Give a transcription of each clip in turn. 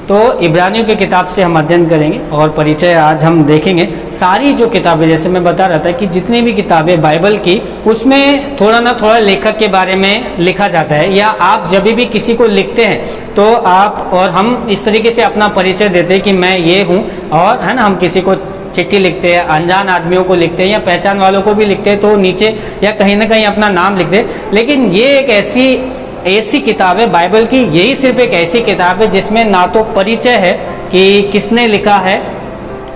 तो इब्रानियों की किताब से हम अध्ययन करेंगे और परिचय आज हम देखेंगे। सारी जो किताबें, जैसे मैं बता रहा था कि जितनी भी किताबें बाइबल की, उसमें थोड़ा ना थोड़ा लेखक के बारे में लिखा जाता है, या आप जब भी किसी को लिखते हैं तो आप और हम इस तरीके से अपना परिचय देते हैं कि मैं ये हूँ, और है ना, हम किसी को चिट्ठी लिखते हैं, अनजान आदमियों को लिखते हैं या पहचान वालों को भी लिखते हैं, तो नीचे या कहीं ना कहीं अपना नाम लिखते हैं। लेकिन ये एक ऐसी किताब है बाइबल की, यही सिर्फ एक ऐसी किताब है जिसमें ना तो परिचय है कि किसने लिखा है,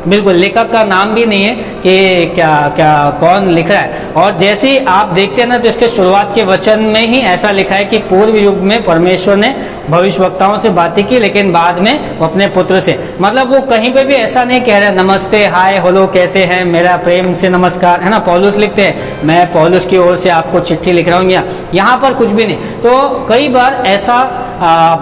बिल्कुल लेखक का नाम भी नहीं है कि क्या कौन लिख रहा है। और जैसे ही आप देखते हैं ना, तो इसके शुरुआत के वचन में ही ऐसा लिखा है कि पूर्व युग में परमेश्वर ने भविष्यवक्ताओं से बातें की, लेकिन बाद में वो अपने पुत्र से, मतलब वो कहीं पे भी ऐसा नहीं कह रहा नमस्ते, हाय, हेलो, कैसे हैं, मेरा प्रेम से नमस्कार, है ना। पौलुस लिखते हैं मैं पौलुस की ओर से आपको चिट्ठी लिख रहा हूँ, यहाँ पर कुछ भी नहीं। तो कई बार ऐसा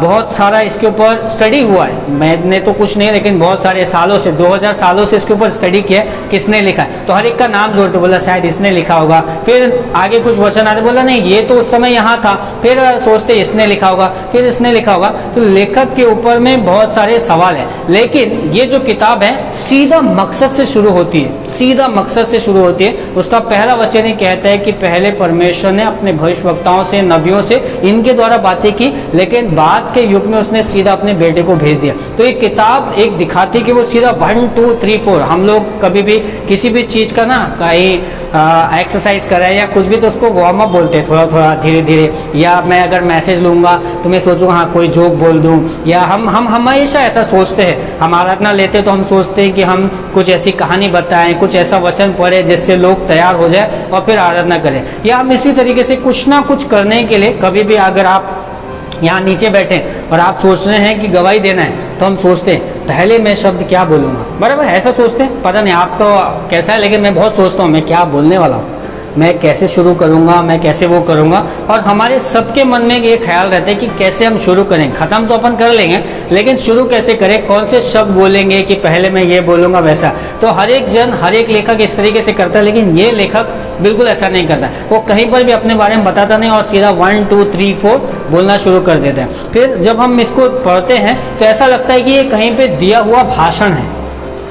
बहुत सारा इसके ऊपर स्टडी हुआ है, मैंने तो कुछ नहीं, लेकिन बहुत सारे सालों से 2000 सालों से इसके ऊपर स्टडी किया किसने लिखा है। तो हर एक का नाम जोड़ते बोला शायद इसने लिखा होगा, फिर आगे कुछ वचन आते बोला नहीं ये तो उस समय यहाँ था, फिर सोचते इसने लिखा होगा, फिर इसने लिखा होगा। तो लेखक के ऊपर में बहुत सारे सवाल है, लेकिन ये जो किताब है सीधा मकसद से शुरू होती है, सीधा मकसद से शुरू होती है। उसका पहला वचन ही कहता है कि पहले परमेश्वर ने अपने भविष्यवक्ताओं से, नबियों से, इनके द्वारा बातें की, लेकिन बाद के युग में उसने सीधा अपने बेटे को भेज दिया। तो ये किताब एक दिखाती है कि वो सीधा 1 2 3 4, हम लोग कभी भी किसी भी चीज़ का ना कहीं एक्सरसाइज करें या कुछ भी, तो उसको वार्म अप बोलते हैं, थोड़ा थोड़ा धीरे धीरे। या मैं अगर मैसेज लूँगा तो मैं सोचूंगा हाँ कोई जोक बोल दूँ, या हम हमेशा ऐसा सोचते हैं, हम आराधना लेते तो हम सोचते हैं कि हम कुछ ऐसी कहानी बताएं, कुछ ऐसा वचन पढ़े जिससे लोग तैयार हो जाए और फिर आराधना करें। या हम इसी तरीके से कुछ ना कुछ करने के लिए, कभी भी अगर आप यहाँ नीचे बैठे और आप सोच रहे हैं कि गवाही देना है, तो हम सोचते हैं पहले मैं शब्द क्या बोलूँगा, बराबर ऐसा सोचते हैं। पता नहीं आपको कैसा है, लेकिन मैं बहुत सोचता हूँ मैं क्या बोलने वाला हूँ, मैं कैसे शुरू करूँगा, मैं कैसे वो करूँगा। और हमारे सबके मन में ये ख्याल रहता है कि कैसे हम शुरू करें, ख़त्म तो अपन कर लेंगे, लेकिन शुरू कैसे करें, कौन से शब्द बोलेंगे कि पहले मैं ये बोलूँगा वैसा। तो हर एक जन, हर एक लेखक इस तरीके से करता है, लेकिन ये लेखक बिल्कुल ऐसा नहीं करता। वो कहीं पर भी अपने बारे में बताता नहीं और सीधा 1 2 3 4 बोलना शुरू कर देते हैं। फिर जब हम इसको पढ़ते हैं तो ऐसा लगता है कि ये कहीं पर दिया हुआ भाषण है,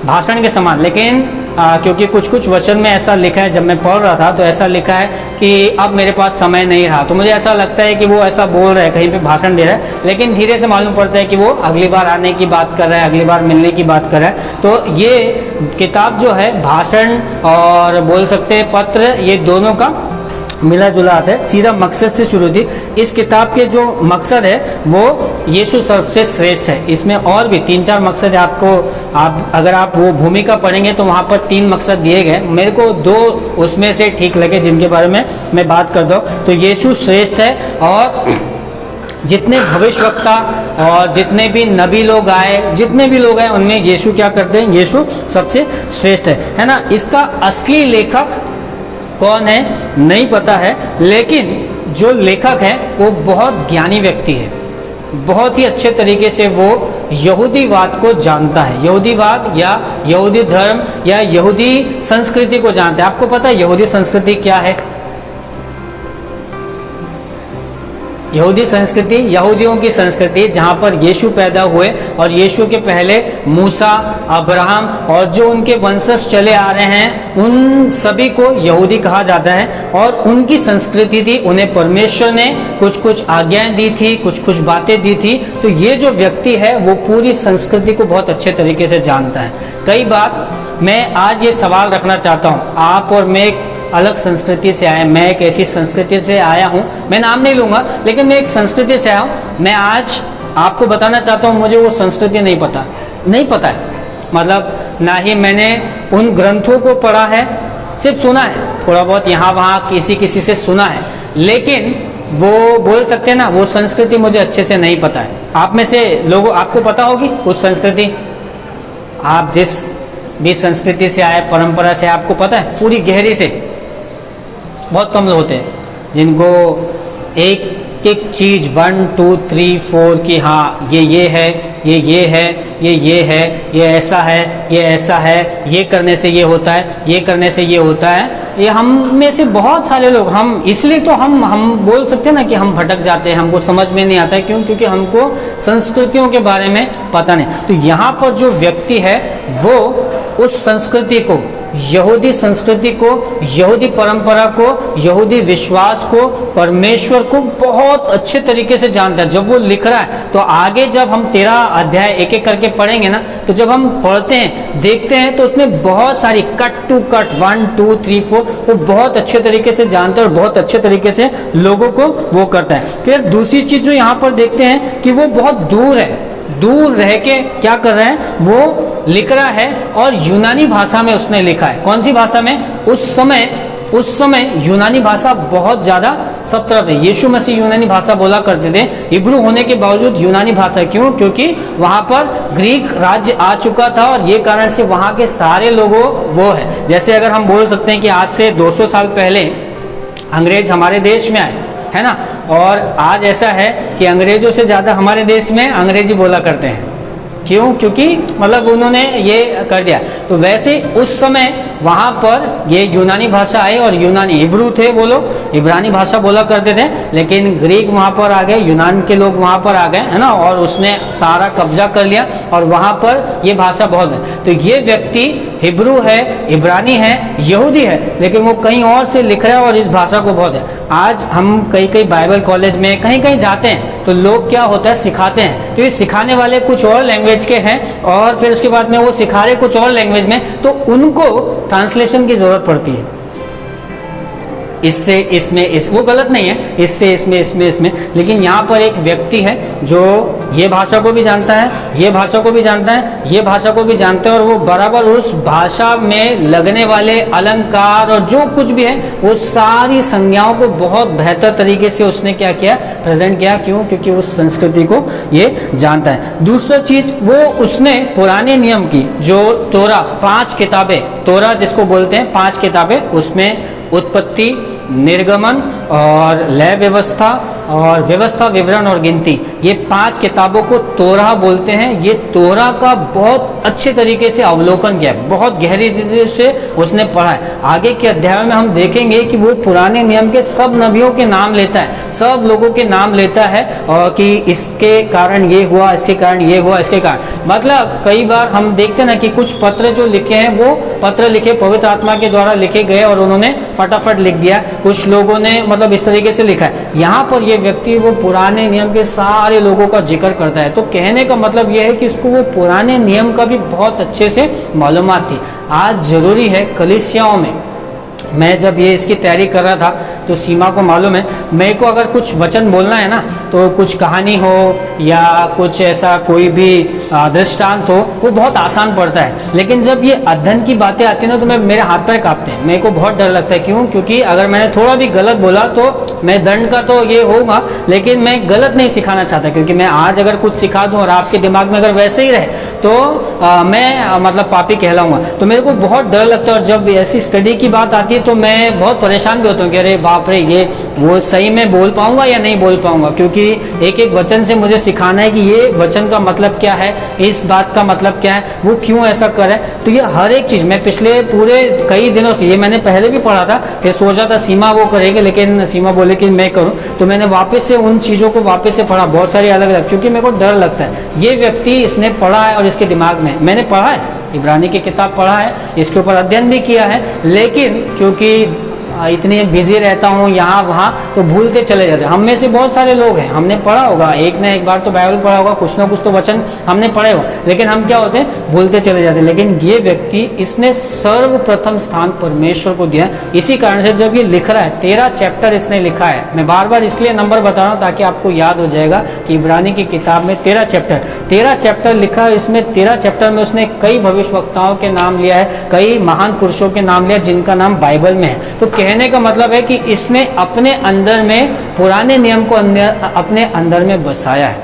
भाषण के समान। लेकिन क्योंकि कुछ वचन में ऐसा लिखा है, जब मैं पढ़ रहा था तो ऐसा लिखा है कि अब मेरे पास समय नहीं रहा, तो मुझे ऐसा लगता है कि वो ऐसा बोल रहा है, कहीं पे भाषण दे रहा है, लेकिन धीरे से मालूम पड़ता है कि वो अगली बार आने की बात कर रहा है, अगली बार मिलने की बात कर रहा है। तो ये किताब जो है भाषण और बोल सकते हैं पत्र, ये दोनों का मिला जुला आता है, सीधा मकसद से शुरू थी। इस किताब के जो मकसद है वो यीशु सबसे श्रेष्ठ है। इसमें और भी 3-4 मकसद है, आपको अगर आप वो भूमिका पढ़ेंगे तो वहाँ पर 3 मकसद दिए गए, मेरे को 2 उसमें से ठीक लगे जिनके बारे में मैं बात कर दूँ। तो यीशु श्रेष्ठ है, और जितने भविष्यवक्ता और जितने भी नबी लोग आए, जितने भी लोग आए, उनमें यीशु क्या करते हैं, यीशु सबसे श्रेष्ठ है ना। इसका असली लेखक कौन है नहीं पता है, लेकिन जो लेखक है वो बहुत ज्ञानी व्यक्ति है, बहुत ही अच्छे तरीके से वो यहूदीवाद को जानता है, यहूदीवाद या यहूदी धर्म या यहूदी संस्कृति को जानता है। आपको पता है यहूदी संस्कृति क्या है? यहूदी संस्कृति, यहूदियों की संस्कृति, जहाँ पर यीशु पैदा हुए और यीशु के पहले मूसा, अब्राहम और जो उनके वंशज चले आ रहे हैं, उन सभी को यहूदी कहा जाता है। और उनकी संस्कृति थी, उन्हें परमेश्वर ने कुछ आज्ञाएं दी थी, कुछ बातें दी थी। तो ये जो व्यक्ति है वो पूरी संस्कृति को बहुत अच्छे तरीके से जानता है। कई बार मैं आज ये सवाल रखना चाहता हूँ, आप और मैं अलग संस्कृति से आए, मैं एक ऐसी संस्कृति से आया हूँ, मैं नाम नहीं लूँगा, लेकिन मैं एक संस्कृति से आया हूँ। मैं आज आपको बताना चाहता हूँ मुझे वो संस्कृति नहीं पता है, मतलब ना ही मैंने उन ग्रंथों को पढ़ा है, सिर्फ सुना है, थोड़ा बहुत यहाँ वहाँ किसी से सुना है, लेकिन वो बोल सकते हैं ना वो संस्कृति मुझे अच्छे से नहीं पता है। आप में से लोगों आपको पता होगी उस संस्कृति, आप जिस भी संस्कृति से आए, परंपरा से, आपको पता है पूरी गहरी से। बहुत कम लोग होते हैं जिनको एक एक चीज़ 1 2 3 4 की हाँ ये है, ये है, ये है, ये ऐसा है, ये ऐसा है, ये करने से ये होता है, ये करने से ये होता है, ये हम में से बहुत सारे लोग, हम इसलिए तो हम बोल सकते हैं ना कि हम भटक जाते हैं, हमको समझ में नहीं आता है। क्यों? क्योंकि हमको संस्कृतियों के बारे में पता नहीं। तो यहाँ पर जो व्यक्ति है वो उस संस्कृति को, यहूदी संस्कृति को, यहूदी परंपरा को, यहूदी विश्वास को, परमेश्वर को बहुत अच्छे तरीके से जानता है। जब वो लिख रहा है तो आगे जब हम 13 अध्याय एक एक करके पढ़ेंगे ना, तो जब हम पढ़ते हैं, देखते हैं, तो उसमें बहुत सारी कट टू कट 1 2 3 4 वो बहुत अच्छे तरीके से जानता है और बहुत अच्छे तरीके से लोगों को वो करता है। फिर दूसरी चीज जो यहाँ पर देखते हैं कि वो बहुत दूर है, दूर रह के क्या कर रहे हैं, वो लिख रहा है और यूनानी भाषा में उसने लिखा है। कौन सी भाषा में? उस समय यूनानी भाषा बहुत ज्यादा सब तरफ है। यीशु मसीह यूनानी भाषा बोला करते थे, हिब्रू होने के बावजूद यूनानी भाषा। क्यों? क्योंकि वहां पर ग्रीक राज्य आ चुका था और ये कारण से वहां के सारे लोगों वो है। जैसे अगर हम बोल सकते हैं कि आज से 200 साल पहले अंग्रेज हमारे देश में आए, है ना, और आज ऐसा है कि अंग्रेजों से ज्यादा हमारे देश में अंग्रेजी बोला करते हैं। क्यों? क्योंकि मतलब उन्होंने ये कर दिया। तो वैसे उस समय वहां पर ये यूनानी भाषा आई और यूनानी, हिब्रू थे वो लोग, इब्रानी भाषा बोला करते थे, लेकिन ग्रीक वहां पर आ गए, यूनान के लोग वहां पर आ गए, है ना, और उसने सारा कब्जा कर लिया और वहां पर ये भाषा बहुत है। तो ये व्यक्ति हिब्रू है, इब्रानी है, यहूदी है, लेकिन वो कहीं और से लिख रहा है और इस भाषा को बहुत है। आज हम कई बाइबल कॉलेज में कहीं कहीं जाते हैं तो लोग क्या होता है, सिखाते हैं, तो ये सिखाने वाले कुछ और लैंग्वेज के हैं और फिर उसके बाद में वो सिखा रहे कुछ और लैंग्वेज में, तो उनको ट्रांसलेशन की जरूरत पड़ती है। इससे इसमें वो गलत नहीं है, इससे इसमें, लेकिन यहाँ पर एक व्यक्ति है जो ये भाषा को भी जानता है, ये भाषा को भी जानता है, ये भाषा को भी जानता है, और वो बराबर उस भाषा में लगने वाले अलंकार और जो कुछ भी है वो सारी संज्ञाओं को बहुत बेहतर तरीके से उसने क्या किया, प्रेजेंट किया। क्यों? क्योंकि उस संस्कृति को ये जानता है। दूसरा चीज, वो उसने पुराने नियम की जो तोरा 5 किताबें, तोरा जिसको बोलते हैं 5 किताबें, उसमें उत्पत्ति, निर्गमन और लय व्यवस्था और व्यवस्था, विवरण और गिनती, ये 5 किताबों को तोरा बोलते हैं। ये तोरा का बहुत अच्छे तरीके से अवलोकन किया है, बहुत गहरी तरीके से उसने पढ़ा है। आगे के अध्याय में हम देखेंगे कि वो पुराने नियम के सब नबियों के नाम लेता है, सब लोगों के नाम लेता है, और कि इसके कारण ये हुआ, इसके कारण ये हुआ, इसके कारण, मतलब कई बार हम देखते ना कि कुछ पत्र जो लिखे हैं वो पत्र लिखे पवित्र आत्मा के द्वारा लिखे गए और उन्होंने फटाफट लिख दिया, कुछ लोगों ने मतलब इस तरीके से लिखा है। यहाँ पर ये व्यक्ति वो पुराने नियम के सारे लोगों का जिक्र करता है। तो कहने का मतलब ये है कि उसको वो पुराने नियम का भी बहुत अच्छे से मालूमात थी। आज जरूरी है कलीसियाओं में, मैं जब ये इसकी तैयारी कर रहा था तो सीमा को मालूम है, मेरे को अगर कुछ वचन बोलना है ना, तो कुछ कहानी हो या कुछ ऐसा कोई भी दृष्टांत हो, वो बहुत आसान पड़ता है। लेकिन जब ये अध्ययन की बातें आती है ना, तो मेरे हाथ पैर कांपते हैं, मेरे को बहुत डर लगता है। क्यों? क्योंकि अगर मैंने थोड़ा भी गलत बोला तो मैं दंड का तो ये होगा, लेकिन मैं गलत नहीं सिखाना चाहता, क्योंकि मैं आज अगर कुछ सिखा दूँ और आपके दिमाग में अगर वैसे ही रहे तो मैं मतलब पापी कहलाऊंगा। तो मेरे को बहुत डर लगता है, और जब ऐसी स्टडी की बात आती है तो मैं बहुत परेशान भी होता हूँ कि अरे बाप रे, ये वो सही में बोल पाऊंगा या नहीं बोल पाऊंगा, क्योंकि एक एक वचन से मुझे सिखाना है कि ये वचन का मतलब क्या है, इस बात का मतलब क्या है, वो क्यों ऐसा करे। तो ये हर एक चीज मैं पिछले पूरे कई दिनों से, ये मैंने पहले भी पढ़ा था, फिर सोचा था सीमा वो करेगी, लेकिन सीमा बोले कि मैं करूं, तो मैंने वापस से उन चीजों को वापस से पढ़ा, बहुत सारी अलग अलग, क्योंकि मेरे को डर लगता है। ये व्यक्ति इसने पढ़ा है और इसके दिमाग में, मैंने पढ़ा है, इब्रानी की किताब पढ़ा है, इसके ऊपर अध्ययन भी किया है, लेकिन क्योंकि इतने बिजी रहता हूँ यहाँ वहाँ, तो भूलते चले जाते हैं। हम में से बहुत सारे लोग हैं, हमने पढ़ा होगा, एक ना एक बार तो बाइबल पढ़ा होगा, कुछ ना कुछ तो वचन हमने पढ़े हो, लेकिन हम क्या होते हैं, भूलते चले जाते हैं। लेकिन ये व्यक्ति, इसने सर्वप्रथम स्थान परमेश्वर को दिया। इसी कारण से जब ये लिख रहा है, 13 चैप्टर इसने लिखा है, मैं बार बार इसलिए नंबर बता रहा हूँ ताकि आपको याद हो जाएगा कि इब्रानी की किताब में 13 चैप्टर लिखा है। इसमें 13 चैप्टर में उसने कई भविष्यवक्ताओं के नाम लिया है, कई महान पुरुषों के नाम लिया जिनका नाम बाइबल में है। तो कहने का मतलब है कि इसने अपने अंदर में पुराने नियम को अपने अंदर में बसाया है,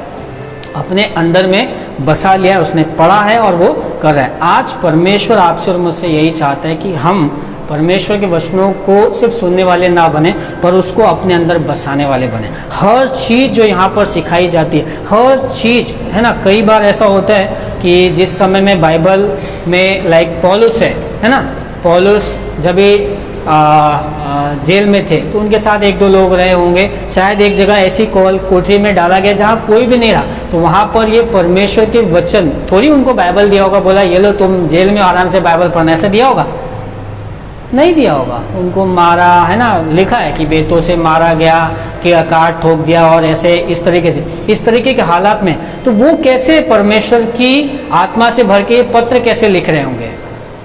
अपने अंदर में बसा लिया है, उसने पढ़ा है और वो कर रहा है। आज परमेश्वर आपसे और मुझसे यही चाहता है कि हम परमेश्वर के वचनों को सिर्फ सुनने वाले ना बने, पर उसको अपने अंदर बसाने वाले बने। हर चीज़ जो यहाँ पर सिखाई जाती है, हर चीज़, है ना, कई बार ऐसा होता है कि जिस समय में बाइबल में लाइक पौलुस है ना, पौलुस जब जेल में थे तो उनके साथ एक दो लोग रहे होंगे, शायद एक जगह ऐसी कोठरी में डाला गया जहाँ कोई भी नहीं रहा, तो वहाँ पर ये परमेश्वर के वचन, थोड़ी उनको बाइबल दिया होगा, बोला ये लो तुम जेल में आराम से बाइबल पढ़ना, ऐसा दिया होगा? नहीं दिया होगा। उनको मारा, है ना, लिखा है कि बेतों से मारा गया, कि काट ठोक दिया, और ऐसे इस तरीके के हालात में, तो वो कैसे परमेश्वर की आत्मा से भर के ये पत्र कैसे लिख रहे होंगे?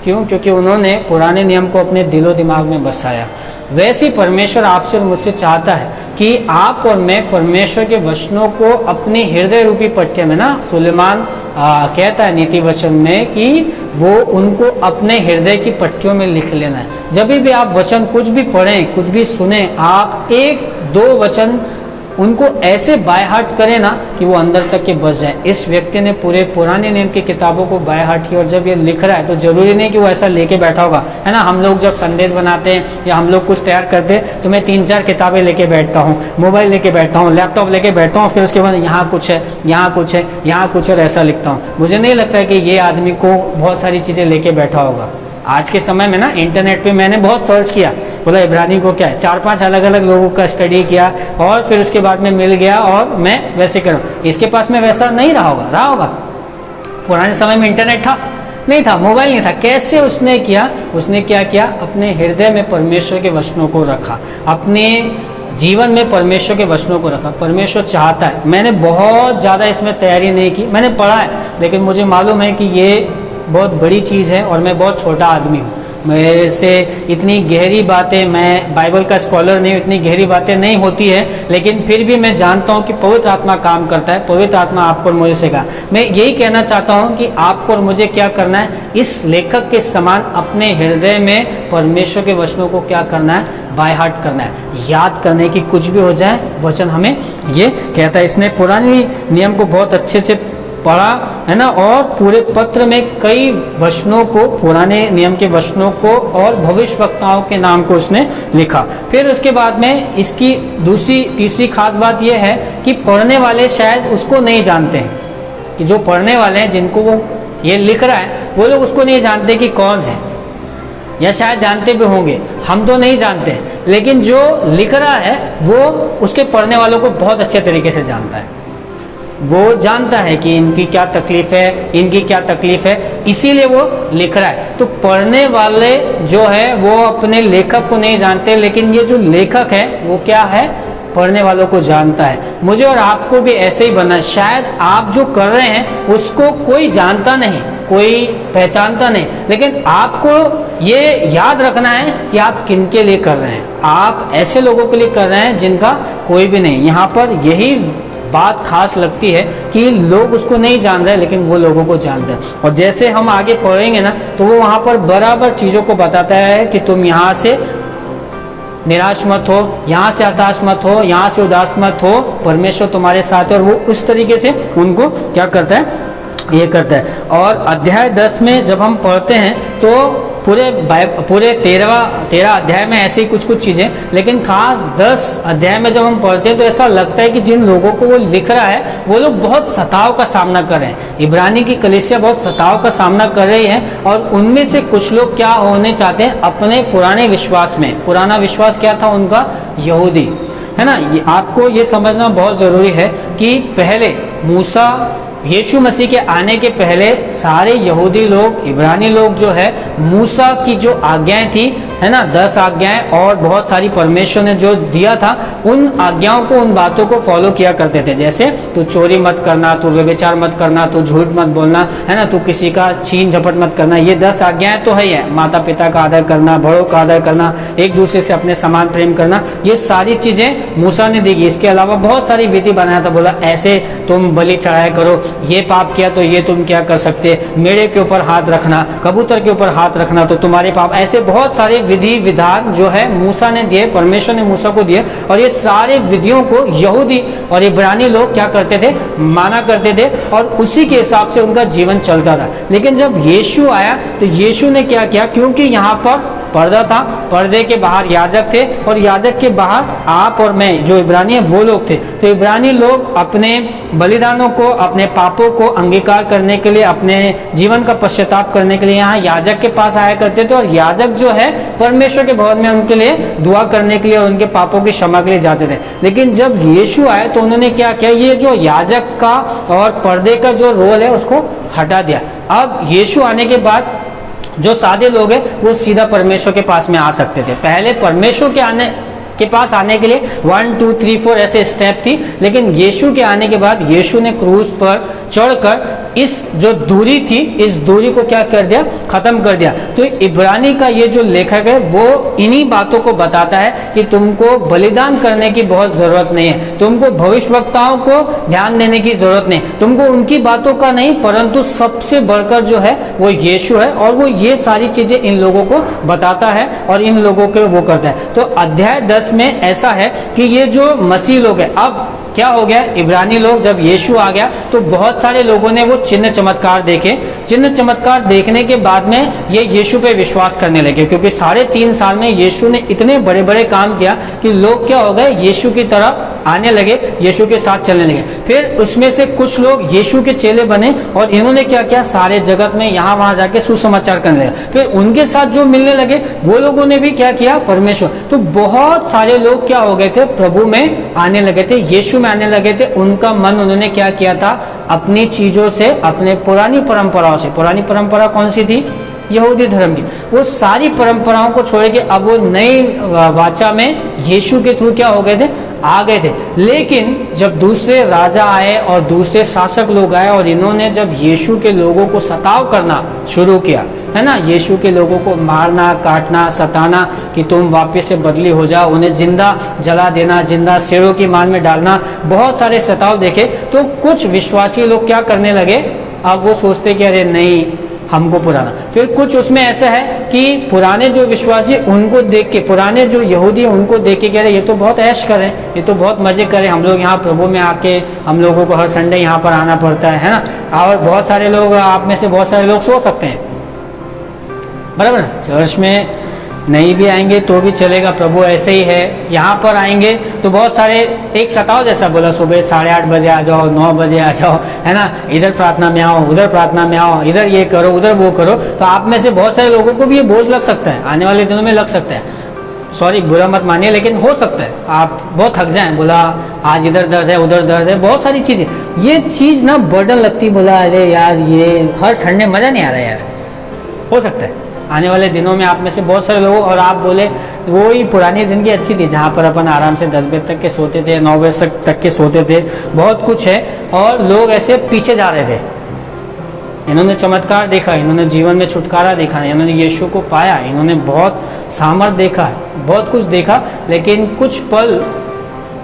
क्यों? क्योंकि उन्होंने पुराने नियम को अपने दिलो दिमाग में बसाया। वैसे ही परमेश्वर आपसे और मुझसे चाहता है कि आप और मैं परमेश्वर के वचनों को अपने हृदय रूपी पट्टे में, ना सुलेमान कहता है नीति वचन में कि वो उनको अपने हृदय की पट्टियों में लिख लेना है। जब भी आप वचन कुछ भी पढ़ें, कुछ भी सुने, आप एक दो वचन उनको ऐसे बाय हार्ट करें ना कि वो अंदर तक के बस जाए। इस व्यक्ति ने पूरे पुराने नियम की किताबों को बाय हार्ट किया, और जब ये लिख रहा है तो जरूरी नहीं कि वो ऐसा लेके बैठा होगा, है ना। हम लोग जब संदेश बनाते हैं या हम लोग कुछ तैयार करते हैं तो मैं 3-4 किताबें लेके बैठता हूँ, मोबाइल लेके बैठता हूँ, लैपटॉप लेके बैठता हूँ, फिर उसके बाद यहाँ कुछ है, यहाँ कुछ है, यहाँ कुछ, और ऐसा लिखता हूँ। मुझे नहीं लगता है कि ये आदमी को बहुत सारी चीज़ें लेके बैठा होगा। आज के समय में ना इंटरनेट पे मैंने बहुत सर्च किया, बोला इब्रानी को क्या है, 4-5 अलग अलग लोगों का स्टडी किया, और फिर उसके बाद में मिल गया और मैं वैसे करूँ। इसके पास में वैसा नहीं रहा होगा। पुराने समय में इंटरनेट था? नहीं था, मोबाइल नहीं था। कैसे उसने किया? उसने क्या किया? अपने हृदय में परमेश्वर के वचनों को रखा, अपने जीवन में परमेश्वर के वचनों को रखा। परमेश्वर चाहता है, मैंने बहुत ज़्यादा इसमें तैयारी नहीं की, मैंने पढ़ा है, लेकिन मुझे मालूम है कि ये बहुत बड़ी चीज़ है और मैं बहुत छोटा आदमी हूँ। मेरे से इतनी गहरी बातें, मैं बाइबल का स्कॉलर नहीं हूँ, इतनी गहरी बातें नहीं होती है, लेकिन फिर भी मैं जानता हूँ कि पवित्र आत्मा काम करता है। पवित्र आत्मा आपको और मुझे सिखा। मैं यही कहना चाहता हूँ कि आपको और मुझे क्या करना है, इस लेखक के समान अपने हृदय में परमेश्वर के वचनों को क्या करना है, बाय हार्ट करना है। याद करने की कुछ भी हो जाए, वचन हमें ये कहता है। इसने पुरानी नियम को बहुत अच्छे से पढ़ा, है ना, और पूरे पत्र में कई वचनों को, पुराने नियम के वचनों को और भविष्यवक्ताओं के नाम को उसने लिखा। फिर उसके बाद में इसकी तीसरी खास बात यह है कि पढ़ने वाले शायद उसको नहीं जानते हैं, कि जो पढ़ने वाले हैं, जिनको वो ये लिख रहा है, वो लोग उसको नहीं जानते कि कौन है, या शायद जानते भी होंगे, हम तो नहीं जानते, लेकिन जो लिख रहा है वो उसके पढ़ने वालों को बहुत अच्छे तरीके से जानता है। वो जानता है कि इनकी क्या तकलीफ है, इनकी क्या तकलीफ है, इसीलिए वो लिख रहा है। तो पढ़ने वाले जो है वो अपने लेखक को नहीं जानते, लेकिन ये जो लेखक है वो क्या है, पढ़ने वालों को जानता है। मुझे और आपको भी ऐसे ही बनना है। शायद आप जो कर रहे हैं उसको कोई जानता नहीं, कोई पहचानता नहीं, लेकिन आपको ये याद रखना है कि आप किन के लिए कर रहे हैं। आप ऐसे लोगों के लिए कर रहे हैं जिनका कोई भी नहीं। यहाँ पर यही बात खास लगती है कि लोग उसको नहीं जान रहे, लेकिन वो लोगों को जानते हैं। और जैसे हम आगे पढ़ेंगे ना, तो वो वहाँ पर बराबर चीज़ों को बताता है कि तुम यहाँ से निराश मत हो, यहाँ से हताश मत हो, यहाँ से उदास मत हो, परमेश्वर तुम्हारे साथ है। और वो उस तरीके से उनको क्या करता है, ये करता है। और अध्याय 10 में जब हम पढ़ते हैं तो पूरे 13 अध्याय में ऐसी कुछ चीज़ें, लेकिन खास 10 अध्याय में जब हम पढ़ते हैं तो ऐसा लगता है कि जिन लोगों को वो लिख रहा है वो लोग बहुत सताव का सामना कर रहे हैं। इब्रानी की कलीसिया बहुत सताव का सामना कर रही है, और उनमें से कुछ लोग क्या होने चाहते हैं, अपने पुराने विश्वास में। पुराना विश्वास क्या था उनका, यहूदी, है ना। आपको ये समझना बहुत ज़रूरी है कि पहले मूसा, यीशु मसीह के आने के पहले सारे यहूदी लोग, इब्रानी लोग जो है, मूसा की जो आज्ञाएं थी, है ना, 10 आज्ञाएं और बहुत सारी परमेश्वर ने जो दिया था, उन आज्ञाओं को, उन बातों को फॉलो किया करते थे। जैसे तू चोरी मत करना, तू व्यभिचार मत करना, तू झूठ मत बोलना, है ना, तू किसी का छीन झपट मत करना। ये 10 आज्ञाएं तो है ही है। माता पिता का आदर करना, बड़ों का आदर करना, एक दूसरे से अपने समान प्रेम करना, ये सारी चीजें मूसा ने दी। इसके अलावा बहुत सारी विधि बनाया था। बोला ऐसे तुम बलि चढ़ाया करो, ये पाप किया तो ये तुम क्या कर सकते, मेढ़े के ऊपर हाथ रखना, कबूतर के ऊपर हाथ रखना तो तुम्हारे पाप। ऐसे बहुत सारे विधि विधान जो है मूसा ने दिए, परमेश्वर ने मूसा को दिए। और ये सारे विधियों को यहूदी और इब्रानी लोग क्या करते थे, माना करते थे, और उसी के हिसाब से उनका जीवन चलता था। लेकिन जब यीशु आया तो यीशु ने क्या किया, क्योंकि यहाँ पर पर्दा था, पर्दे के बाहर याजक थे और याजक के बाहर आप और मैं जो इब्रानी है वो लोग थे। तो इब्रानी लोग अपने बलिदानों को, अपने पापों को अंगीकार करने के लिए, अपने जीवन का पश्चाताप करने के लिए यहाँ याजक के पास आया करते थे और याजक जो है परमेश्वर के भवन में उनके लिए दुआ करने के लिए और उनके पापों की क्षमा के लिए जाते थे। लेकिन जब यीशु आए तो उन्होंने क्या किया, ये जो याजक का और पर्दे का जो रोल है उसको हटा दिया। अब यीशु आने के बाद जो सादे लोग हैं वो सीधा परमेश्वर के पास में आ सकते थे। पहले परमेश्वर के पास आने के लिए 1 2 3 4 ऐसे स्टेप थी, लेकिन यीशु के आने के बाद यीशु ने क्रूस पर चढ़कर इस जो दूरी थी, इस दूरी को क्या कर दिया, खत्म कर दिया। तो इब्रानी का ये जो लेखक है वो इन्हीं बातों को बताता है कि तुमको बलिदान करने की बहुत जरूरत नहीं है, तुमको भविष्यवक्ताओं को ध्यान देने की जरूरत नहीं, तुमको उनकी बातों का नहीं, परंतु सबसे बढ़कर जो है वो यीशु है और वो ये सारी चीजें इन लोगों को बताता है और इन लोगों के वो करता है। तो अध्याय 10 में ऐसा है कि ये जो मसीह लोग हैं, अब क्या हो गया, इब्रानी लोग जब यीशु आ गया तो बहुत सारे लोगों ने वो चिन्ह चमत्कार देखे। चिन्ह चमत्कार देखने के बाद में ये यीशु पे विश्वास करने लगे, क्योंकि 3.5 साल में यीशु ने इतने बड़े बड़े काम किया कि लोग क्या हो गए, यीशु की तरफ आने लगे, यीशु के साथ चलने लगे। फिर उसमें से कुछ लोग यीशु के चेले बने और इन्होंने क्या किया, सारे जगत में यहाँ वहां जाके सुसमाचार करने लगे। फिर उनके साथ जो मिलने लगे वो लोगों ने भी क्या किया, परमेश्वर। तो बहुत सारे लोग क्या हो गए थे, प्रभु में आने लगे थे, यीशु में आने लगे थे। उनका मन उन्होंने क्या किया था, अपनी चीजों से, अपने पुरानी परंपराओं से, पुरानी परंपरा कौन सी थी, यहूदी धर्म की, वो सारी परंपराओं को छोड़ के अब वो नई वाचा में यीशु के थ्रू क्या हो गए थे, आ गए थे। लेकिन जब दूसरे राजा आए और दूसरे शासक लोग आए और इन्होंने जब यीशु के लोगों को सताव करना शुरू किया, है ना, यीशु के लोगों को मारना, काटना, सताना कि तुम वापस से बदली हो जाओ, उन्हें जिंदा जला देना, जिंदा शेरों की मान में डालना, बहुत सारे सताव देखे। तो कुछ विश्वासी लोग क्या करने लगे, अब वो सोचते कि अरे नहीं, हमको पुराना। फिर कुछ उसमें ऐसा है कि पुराने जो विश्वासी उनको देख के, पुराने जो यहूदी उनको देख के कह रहे ये तो बहुत ऐश करें, ये तो बहुत मजे करें, हम लोग यहाँ प्रभु में आके हम लोगों को हर संडे यहाँ पर आना पड़ता है ना। और बहुत सारे लोग, आप में से बहुत सारे लोग सोच सकते हैं, बराबर, चर्च में नहीं भी आएंगे तो भी चलेगा, प्रभु ऐसे ही है। यहाँ पर आएंगे तो बहुत सारे एक सताव जैसा बोला, सुबह 8:30 बजे आ जाओ, 9 बजे आ जाओ, है ना, इधर प्रार्थना में आओ, उधर प्रार्थना में आओ, इधर ये करो, उधर वो करो। तो आप में से बहुत सारे लोगों को भी ये बोझ लग सकता है, आने वाले दिनों में लग सकता है। सॉरी, बुरा मत मानिए, लेकिन हो सकता है आप बहुत थक जाएं, बोला आज इधर दर्द है, उधर दर्द है, बहुत सारी चीज़ें, ये चीज़ ना बर्डन लगती, बोला अरे यार ये हर संडे मज़ा नहीं आ रहा यार। हो सकता है आने वाले दिनों में आप में से बहुत सारे लोग, और आप बोले वो ही पुरानी ज़िंदगी अच्छी थी जहाँ पर अपन आराम से 10 बजे तक के सोते थे, 9 बजे तक के सोते थे, बहुत कुछ है, और लोग ऐसे पीछे जा रहे थे। इन्होंने चमत्कार देखा, इन्होंने जीवन में छुटकारा देखा, इन्होंने यीशु को पाया, इन्होंने बहुत सामर्थ देखा, बहुत कुछ देखा, लेकिन कुछ पल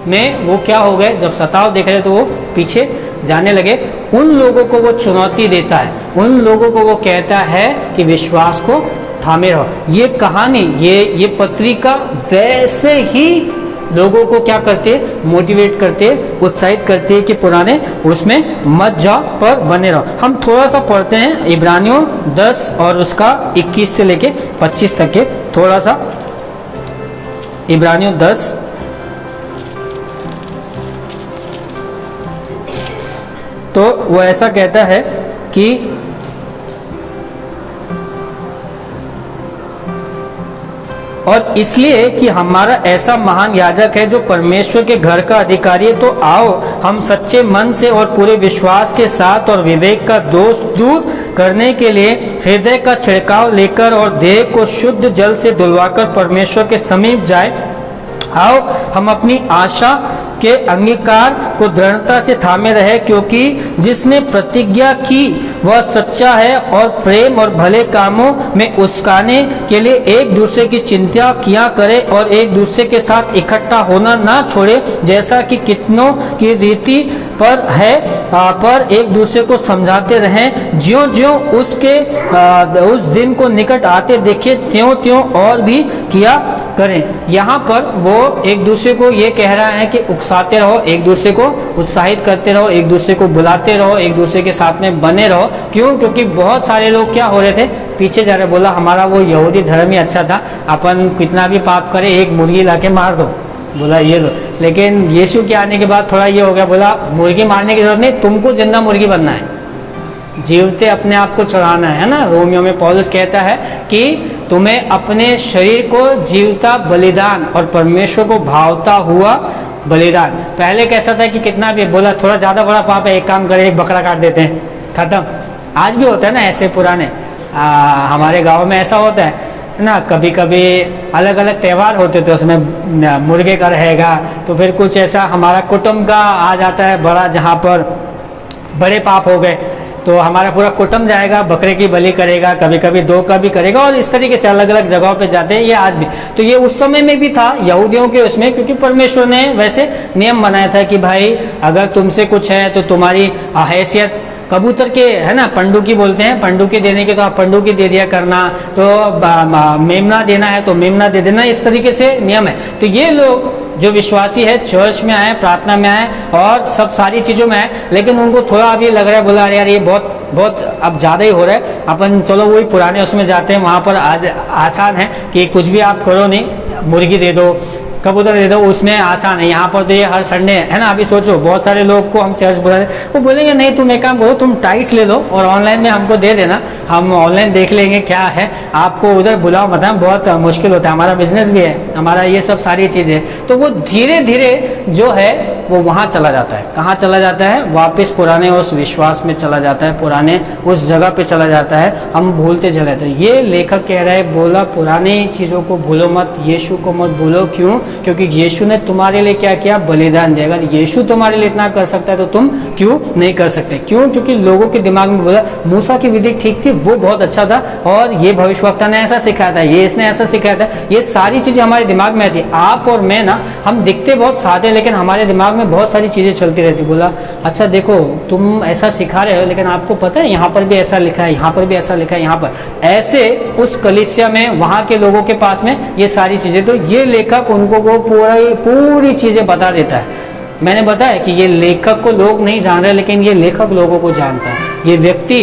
में वो क्या हो गए, जब सताव देख रहे तो वो पीछे जाने लगे। उन लोगों को वो चुनौती देता है, उन लोगों को वो कहता है कि विश्वास को थामे रहो। ये कहानी, ये पत्रिका वैसे ही लोगों को क्या करते, मोटिवेट करते, उत्साहित करते हैं कि पुराने उसमें मत जाओ पर बने रहो। हम थोड़ा सा पढ़ते हैं इब्रानियों 10 और उसका 21 से लेके 25 तक के, थोड़ा सा इब्रानियों 10 तो वो ऐसा कहता है कि और इसलिए कि हमारा ऐसा महान याजक है जो परमेश्वर के घर का अधिकारी है, तो आओ हम सच्चे मन से और पूरे विश्वास के साथ और विवेक का दोष दूर करने के लिए हृदय का छिड़काव लेकर और देह को शुद्ध जल से धुलवाकर परमेश्वर के समीप जाए। आओ हम अपनी आशा के अंगीकार को दृढ़ता से थामे रहे, क्योंकि जिसने प्रतिज्ञा की वह सच्चा है और प्रेम और भले कामों में उस्काने के लिए एक दूसरे की चिंता किया करे और एक दूसरे के साथ इकट्ठा होना ना छोड़े, जैसा कि कितनों की रीति पर है, पर एक दूसरे को समझाते रहें, ज्यों ज्यों उसके उस दिन को निकट आते देखे त्यों त्यों और भी किया करें। यहाँ पर वो एक दूसरे को ये कह रहा है कि उकसाते रहो, एक दूसरे को उत्साहित करते रहो, एक दूसरे को बुलाते रहो, एक दूसरे के साथ में बने रहो, रहो। क्यों? क्योंकि बहुत सारे लोग क्या हो रहे थे, पीछे जा रहे। बोला हमारा वो यहूदी धर्म ही अच्छा था, अपन कितना भी पाप करे एक मुर्गी ला के मार दो, बोला ये लो। लेकिन यीशु के आने के बाद थोड़ा ये हो गया, बोला मुर्गी मारने की जरूरत नहीं, तुमको जिंदा मुर्गी बनना है, जीवते अपने आप को चढ़ाना है ना। रोमियो में पौलुस कहता है कि तुम्हें अपने शरीर को जीवता बलिदान और परमेश्वर को भावता हुआ बलिदान। पहले कैसा था कि कितना भी बोला थोड़ा ज़्यादा बड़ा पाप है, एक काम करे, एक बकरा काट देते हैं, खत्म। आज भी होता है ना ऐसे पुराने, हमारे गांव में ऐसा होता है ना, कभी कभी अलग अलग त्यौहार होते थे, उसमें मुर्गे का रहेगा, तो फिर कुछ ऐसा हमारा कुटुंब का आ जाता है बड़ा, जहाँ पर बड़े पाप हो गए तो हमारा पूरा कुटुंब जाएगा, बकरे की बलि करेगा, कभी कभी 2 का भी करेगा, और इस तरीके से अलग अलग जगहों पे जाते हैं। ये आज भी, तो ये उस समय में भी था यहूदियों के उसमें, क्योंकि परमेश्वर ने वैसे नियम बनाया था कि भाई अगर तुमसे कुछ है तो तुम्हारी हैसियत कबूतर के है ना, पंडुकी बोलते हैं, पंडुकी देने के तो आप पंडुकी दे दिया करना, तो मेमना देना है तो मेमना दे देना, इस तरीके से नियम है। तो ये लोग जो विश्वासी है चर्च में आए, प्रार्थना में आए और सब सारी चीज़ों में आए, लेकिन उनको थोड़ा अभी लग रहा है, बोला अरे यार ये बहुत अब ज़्यादा ही हो रहा है, अपन चलो वही पुराने उसमें जाते हैं, वहाँ पर आज आसान है कि कुछ भी आप करो नहीं, मुर्गी दे दो, कबूतर दे दो, उसमें आसान है। यहाँ पर तो ये हर संडे है ना। अभी सोचो बहुत सारे लोग को हम चर्च बुला रहे, वो बोलेंगे नहीं तुम एक काम करो, तुम टाइट्स ले लो और ऑनलाइन में हमको दे देना, हम ऑनलाइन देख लेंगे क्या है, आपको उधर बुलाओ मत, बहुत मुश्किल होता है, हमारा बिजनेस भी है, हमारा ये सब सारी चीज़ें। तो वो धीरे धीरे जो है वो वहाँ चला जाता है, कहाँ चला जाता है, वापस पुराने उस विश्वास में चला जाता है, पुराने उस जगह पे चला जाता है, हम भूलते चले जाते हैं। ये लेखक कह रहा है, बोला पुरानी चीज़ों को भूलो मत, यीशु को मत भूलो। क्यों? क्योंकि यीशु ने तुम्हारे लिए क्या किया, बलिदान दिया। अगर यीशु तुम्हारे लिए इतना कर सकता है तो तुम क्यों नहीं कर सकते? क्यों? क्योंकि लोगों के दिमाग में बोला मूसा की विधि ठीक थी, वो बहुत अच्छा था, और ये भविष्यवक्ता ने ऐसा सिखाया था, ये इसने ऐसा सिखाया था, ये सारी चीज़ें हमारे दिमाग में आती। आप और मैं ना, हम दिखते बहुत सादे, लेकिन हमारे दिमाग में बहुत सारी चीज़ें चलती रहती। बोला अच्छा देखो तुम ऐसा सिखा रहे हो, लेकिन आपको पता है यहाँ पर भी ऐसा लिखा है, यहाँ पर भी ऐसा लिखा है, यहाँ पर ऐसे उस कलीसिया में वहाँ के लोगों के पास में ये सारी चीज़ें, तो ये लेखक उनको वो पूरी चीज़ें बता देता है। मैंने बताया कि ये लेखक को लोग नहीं जान रहे, लेकिन ये लेखक लोगों को जानता है, ये व्यक्ति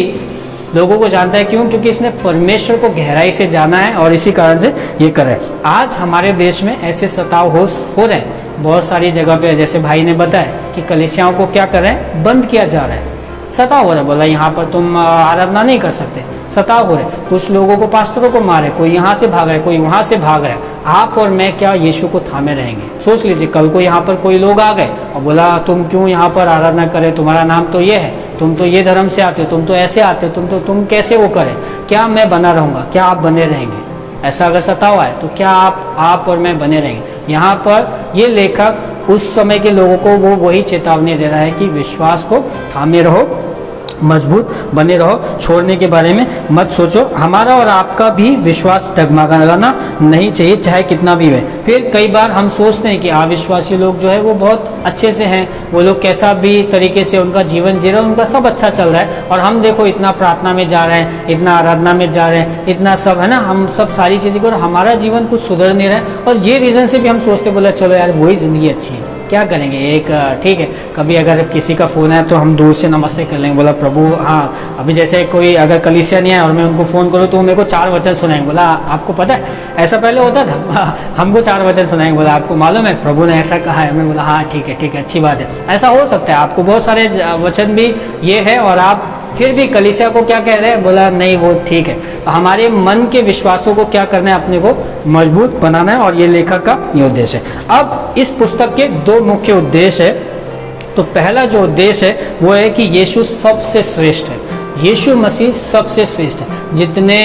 लोगों को जानता है। क्यों? क्योंकि इसने परमेश्वर को गहराई से जाना है और इसी कारण से ये कर रहा है। आज हमारे देश में ऐसे सताव हो रहे हैं बहुत सारी जगह पे, जैसे भाई ने बताया कि कलीसियाओं को क्या कर रहे हैं, बंद किया जा रहा है, सताव हो रहा है। बोला यहाँ पर तुम आराधना नहीं कर सकते, सताव हो रहा है। कुछ लोगों को, पास्टरों को मारे, कोई यहाँ से भाग रहा है, कोई वहाँ से भाग रहा है। आप और मैं क्या यीशु को थामे रहेंगे? सोच लीजिए, कल को यहाँ पर कोई लोग आ गए और बोला तुम क्यों यहाँ पर आराधना करे, तुम्हारा नाम तो ये है, तुम तो ये धर्म से आते हो, तुम तो ऐसे आते हो, तुम कैसे वो करें? क्या मैं बना रहूँगा? क्या आप बने रहेंगे? ऐसा अगर सताव आए तो क्या आप और मैं बने रहेंगे? यहाँ पर ये लेखक उस समय के लोगों को वो वही चेतावनी दे रहा है कि विश्वास को थामे रहो, मजबूत बने रहो, छोड़ने के बारे में मत सोचो। हमारा और आपका भी विश्वास डगमगाना नहीं चाहिए, चाहे कितना भी हो। फिर कई बार हम सोचते हैं कि अविश्वासी लोग जो है वो बहुत अच्छे से हैं, वो लोग कैसा भी तरीके से उनका जीवन जी रहे हैं, उनका सब अच्छा चल रहा है, और हम देखो इतना प्रार्थना में जा रहे हैं, इतना आराधना में जा रहे हैं, इतना सब है ना, हम सब सारी चीज़ें को, हमारा जीवन कुछ सुधर नहीं रहा है। और ये रीज़न से भी हम सोचते बोला चलो यार वही ज़िंदगी अच्छी है, क्या करेंगे, एक ठीक है, कभी अगर किसी का फ़ोन है तो हम दूर से नमस्ते कर लेंगे, बोला प्रभु हाँ। अभी जैसे कोई अगर कलीसिया नहीं है और मैं उनको फ़ोन करूँ तो मेरे को 4 वचन सुनाएंगे, बोला आपको पता है ऐसा पहले होता था, हमको 4 वचन सुनाएंगे, बोला आपको मालूम है प्रभु ने ऐसा कहा है। मैं बोला हाँ ठीक है अच्छी बात है। ऐसा हो सकता है, आपको बहुत सारे वचन भी ये है और आप फिर भी कलीसिया को क्या कह रहे हैं, बोला नहीं वो ठीक है। तो हमारे मन के विश्वासों को क्या करना है, अपने को मजबूत बनाना है, और ये लेखक का ये उद्देश्य है। अब इस पुस्तक के 2 मुख्य उद्देश्य है। तो पहला जो उद्देश्य है वो है कि यीशु सबसे श्रेष्ठ है, यीशु मसीह सबसे श्रेष्ठ है। जितने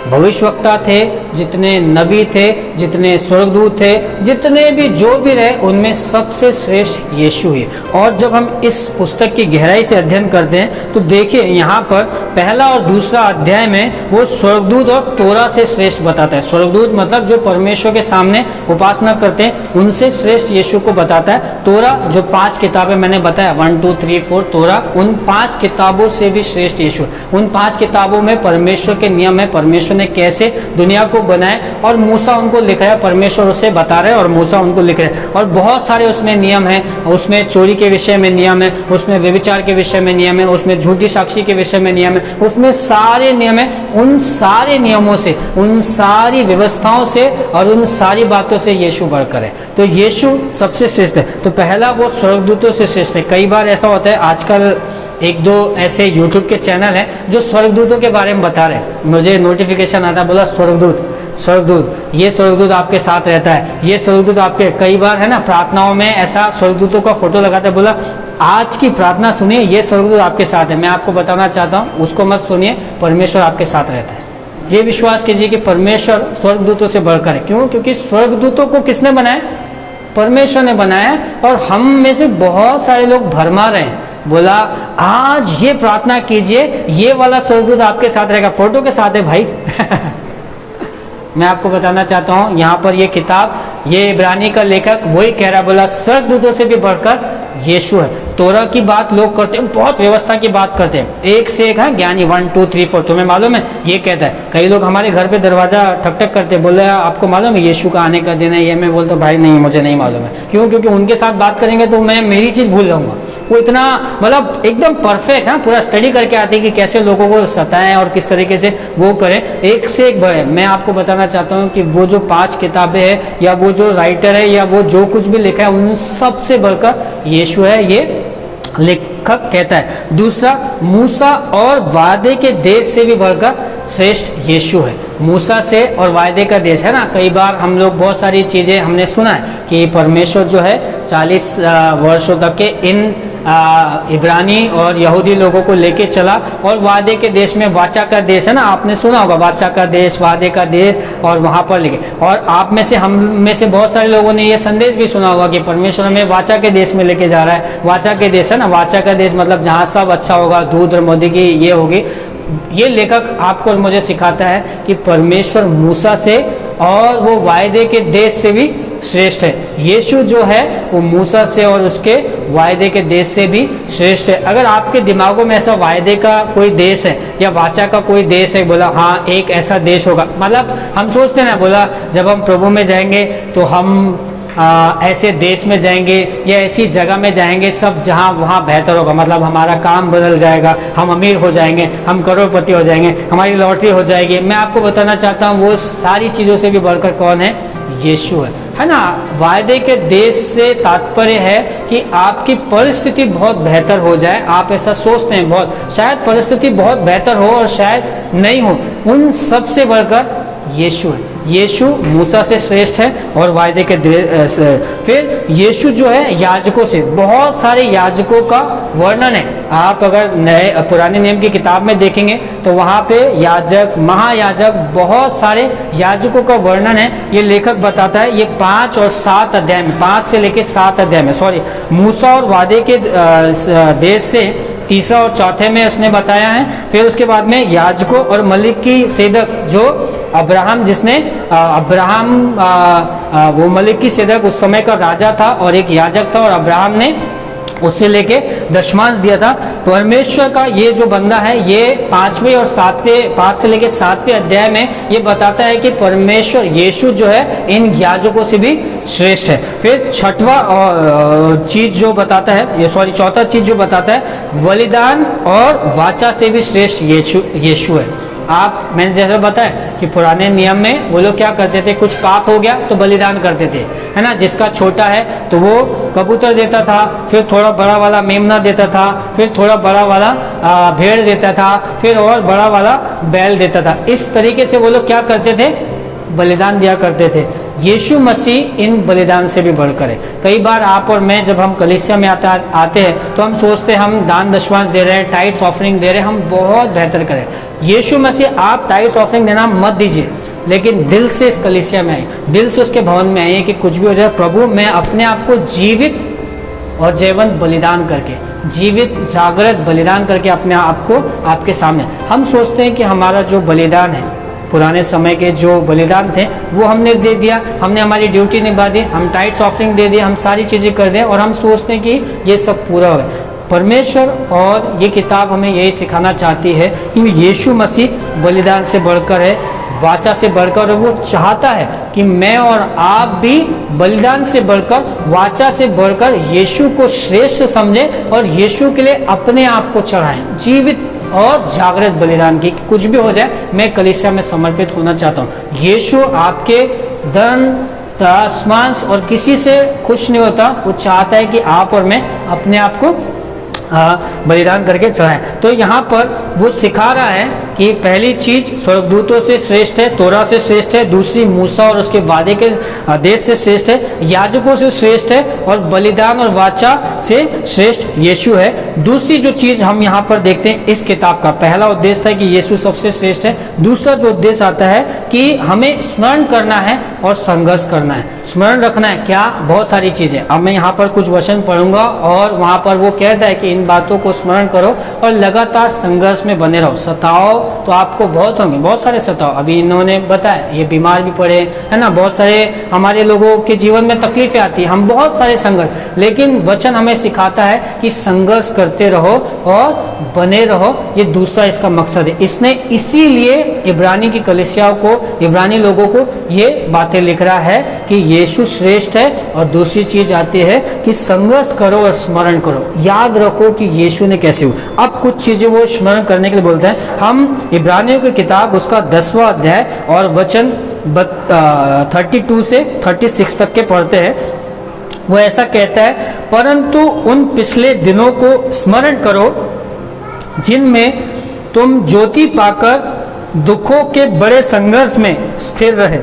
भविष्यवक्ता थे, जितने नबी थे, जितने स्वर्गदूत थे, जितने भी जो भी रहे, उनमें सबसे श्रेष्ठ यीशु है। और जब हम इस पुस्तक की गहराई से अध्ययन करते हैं तो देखिए यहाँ पर पहला और दूसरा अध्याय में वो स्वर्गदूत और तोरा से श्रेष्ठ बताता है। स्वर्गदूत मतलब जो परमेश्वर के सामने उपासना करते हैं, उनसे श्रेष्ठ यीशु को बताता है। तोरा जो 5 किताबें मैंने बताया, 1 2 3 4 तोरा, उन 5 किताबों से भी श्रेष्ठ यीशु। उन 5 किताबों में परमेश्वर के नियम है, परमेश्वर ने कैसे दुनिया को बनाए और मूसा उनको लिख रहा है, परमेश्वर उसे बता रहे हैं और मूसा उनको लिख रहे हैं। और बहुत सारे उसमें नियम हैं, उसमें चोरी के विषय में नियम है, उसमें व्यभिचार के विषय में नियम है, उसमें झूठी साक्षी के विषय में नियम है, उसमें सारे नियम है। उन सारे नियमों से, उन सारी व्यवस्थाओं से और उन सारी बातों से यीशु बढ़कर है। तो यीशु सबसे श्रेष्ठ है। तो पहला वो स्वर्गदूतों से श्रेष्ठ है। कई बार ऐसा होता है, आजकल एक दो ऐसे YouTube के चैनल हैं जो स्वर्गदूतों के बारे में बता रहे हैं। मुझे नोटिफिकेशन आता, बोला स्वर्गदूत, स्वर्गदूत, ये स्वर्गदूत आपके साथ रहता है, ये स्वर्गदूत आपके, कई बार है ना प्रार्थनाओं में ऐसा स्वर्गदूतों का फोटो लगाता है। बोला आज की प्रार्थना सुनिए, ये स्वर्गदूत आपके साथ है। मैं आपको बताना चाहता हूँ, उसको मत सुनिए, परमेश्वर आपके साथ रहता है। ये विश्वास कीजिए कि परमेश्वर स्वर्गदूतों से बढ़कर है। क्यों? क्योंकि स्वर्गदूतों को किसने बनाया? परमेश्वर ने बनाया। और हम में से बहुत सारे लोग भरमा रहे हैं। बोला आज ये प्रार्थना कीजिए, ये वाला स्वर्गदूत आपके साथ रहेगा। फोटो के साथ है भाई। मैं आपको बताना चाहता हूँ, यहाँ पर ये किताब, ये इब्रानी का लेखक वही कह रहा है, बोला स्वर्गदूतों से भी बढ़कर यीशु है। तोरा की बात लोग करते हैं, बहुत व्यवस्था की बात करते हैं, एक से एक है ज्ञानी, 1 2 3 4। तुम्हें मालूम है ये कहता है। कई लोग हमारे घर पे दरवाजा ठक ठक करते, बोले आपको मालूम है यीशु का आने का दिन है ये? मैं बोलता भाई नहीं, मुझे नहीं मालूम है। क्यों? क्योंकि उनके साथ बात करेंगे तो मैं मेरी चीज भूल जाऊंगा। वो इतना मतलब एकदम परफेक्ट है, पूरा स्टडी करके आते हैं कि कैसे लोगों को सताएं और किस तरीके से वो करें, एक से एक बड़े। मैं आपको बताना चाहता हूँ कि वो जो 5 किताबें हैं या वो जो राइटर है या वो जो कुछ भी लिखा है, उन सबसे बढ़कर यीशु है, ये लेखक कहता है। दूसरा, मूसा और वादे के देश से भी बढ़कर श्रेष्ठ यीशु है। मूसा से और वायदे का देश है ना, कई बार हम लोग बहुत सारी चीज़ें हमने सुना है कि परमेश्वर जो है 40 वर्षों तक के इन इब्रानी और यहूदी लोगों को लेके चला और वादे के देश में, वाचा का देश है ना, आपने सुना होगा, वाचा का देश, वादे का देश, और वहाँ पर लेके। और आप में से, हम में से बहुत सारे लोगों ने ये संदेश भी सुना होगा कि परमेश्वर हमें वाचा के देश में लेके जा रहा है। वाचा के देश है ना, वाचा का देश मतलब जहाँ सब अच्छा होगा, दूध और मधु की ये होगी। ये लेखक आपको और मुझे सिखाता है कि परमेश्वर मूसा से और वो वायदे के देश से भी श्रेष्ठ है। यीशु जो है वो मूसा से और उसके वायदे के देश से भी श्रेष्ठ है। अगर आपके दिमागों में ऐसा वायदे का कोई देश है या वाचा का कोई देश है, बोला हाँ एक ऐसा देश होगा, मतलब हम सोचते हैं ना, बोला जब हम प्रभु में जाएंगे तो हम ऐसे देश में जाएंगे या ऐसी जगह में जाएंगे सब जहाँ वहाँ बेहतर होगा, मतलब हमारा काम बदल जाएगा, हम अमीर हो जाएंगे, हम करोड़पति हो जाएंगे, हमारी लॉटरी हो जाएगी। मैं आपको बताना चाहता हूँ वो सारी चीज़ों से भी बढ़कर कौन है? यीशु है ना। वायदे के देश से तात्पर्य है कि आपकी परिस्थिति बहुत बेहतर हो जाए। आप ऐसा सोचते हैं, बहुत शायद परिस्थिति बहुत बेहतर हो और शायद नहीं हो, उन सब से बढ़कर यीशु है। यीशु मूसा से श्रेष्ठ है और वायदे के फिर यीशु जो है याजकों से, बहुत सारे याजकों का वर्णन है। आप अगर नए पुराने नियम की किताब में देखेंगे तो वहाँ पे याजक, महायाजक, बहुत सारे याजकों का वर्णन है। ये लेखक बताता है, ये 5 और 7 अध्याय में, 5 से लेके 7 अध्याय में, सॉरी, मूसा और वादे के देश से 3 और 4 में उसने बताया है। फिर उसके बाद में याजकों और मलिकी सेदक, जो अब्राहम, जिसने अब्राहम वो मलिकी सेदक उस समय का राजा था और एक याजक था, और अब्राहम ने उससे लेके दशमांश दिया था। परमेश्वर का ये जो बंदा है, ये 5वें और 7वें, 5 से लेके 7वें अध्याय में ये बताता है कि परमेश्वर यीशु जो है इन याजकों से भी श्रेष्ठ है। फिर छठवा चीज जो बताता है, ये सॉरी चौथा चीज जो बताता है, बलिदान और वाचा से भी श्रेष्ठ यीशु है। आप, मैंने जैसा बताया कि पुराने नियम में वो लोग क्या करते थे, कुछ पाप हो गया तो बलिदान करते थे, है ना। जिसका छोटा है तो वो कबूतर देता था, फिर थोड़ा बड़ा वाला मेमना देता था, फिर थोड़ा बड़ा वाला भेड़ देता था, फिर और बड़ा वाला बैल देता था। इस तरीके से वो लोग क्या करते थे, बलिदान दिया करते थे। यीशु मसीह इन बलिदान से भी बढ़कर है। कई बार आप और मैं जब हम कलीसिया में आते हैं तो हम सोचते हैं हम दान दशमांश दे रहे हैं, टाइट्स ऑफरिंग दे रहे हैं, हम बहुत बेहतर करें। यीशु मसीह, आप टाइट्स ऑफरिंग देना मत दीजिए, लेकिन दिल से इस कलीसिया में आइए, दिल से उसके भवन में आइए कि कुछ भी हो जाए, प्रभु मैं अपने आप को जीवित और जीवंत बलिदान करके, जीवित जागृत बलिदान करके अपने आप को आपके सामने। हम सोचते हैं कि हमारा जो बलिदान है, पुराने समय के जो बलिदान थे वो हमने दे दिया, हमने हमारी ड्यूटी निभा दी, हम टाइट्स ऑफरिंग दे दिए, हम सारी चीज़ें कर दें और हम सोचते हैं कि ये सब पूरा हो। परमेश्वर और ये किताब हमें यही सिखाना चाहती है कि यीशु मसीह बलिदान से बढ़कर है, वाचा से बढ़कर, और वो चाहता है कि मैं और आप भी बलिदान से बढ़कर, वाचा से बढ़कर यीशु को श्रेष्ठ समझें और यीशु के लिए अपने आप को चढ़ाएं, जीवित और जागृत बलिदान की। कुछ भी हो जाए मैं कलीसिया में समर्पित होना चाहता हूँ। यीशु आपके धन दासमांस और किसी से खुश नहीं होता, वो चाहता है कि आप और मैं अपने आप को बलिदान करके चढ़ाएं। तो यहाँ पर वो सिखा रहा है कि पहली चीज स्वर्गदूतों से श्रेष्ठ है, तोरा से श्रेष्ठ है, दूसरी मूसा और उसके वादे के देश से श्रेष्ठ है, याजकों से श्रेष्ठ है, और बलिदान और वाचा से श्रेष्ठ यीशु है। दूसरी जो चीज हम यहाँ पर देखते हैं इस किताब का, पहला उद्देश्य था कि यीशु सबसे श्रेष्ठ है। दूसरा जो उद्देश्य आता है कि हमें स्मरण करना है और संघर्ष करना है। स्मरण रखना है क्या? बहुत सारी चीजें। अब मैं यहाँ पर कुछ वचन पढ़ूंगा और वहां पर वो कहता है कि इन बातों को स्मरण करो और लगातार संघर्ष में बने रहो। सताओ तो आपको बहुत होंगे, बहुत सारे सताओ। अभी इन्होंने बताया ये बीमार भी पड़े है ना, बहुत सारे हमारे लोगों के जीवन में तकलीफें आती है, हम बहुत सारे संघर्ष, लेकिन वचन हमें सिखाता है कि संघर्ष करते रहो और बने रहो। ये दूसरा इसका मकसद है। इसने इसीलिए इब्रानी की कलीसियाओं को, इब्रानी लोगों को ये बातें लिख रहा है कि यीशु श्रेष्ठ है। और दूसरी चीज आती है कि संघर्ष करो और स्मरण करो, याद रखो कि यीशु ने कैसे हुआ। अब कुछ चीजें वो स्मरण करने के लिए बोलते हैं। हम इब्रानियों की किताब उसका 10वां अध्याय और वचन 32 से 36 तक के पढ़ते हैं। वो ऐसा कहता है, परंतु उन पिछले दिनों को स्मरण करो जिनमें तुम ज्योति पाकर दुखों के बड़े संघर्ष में स्थिर रहे।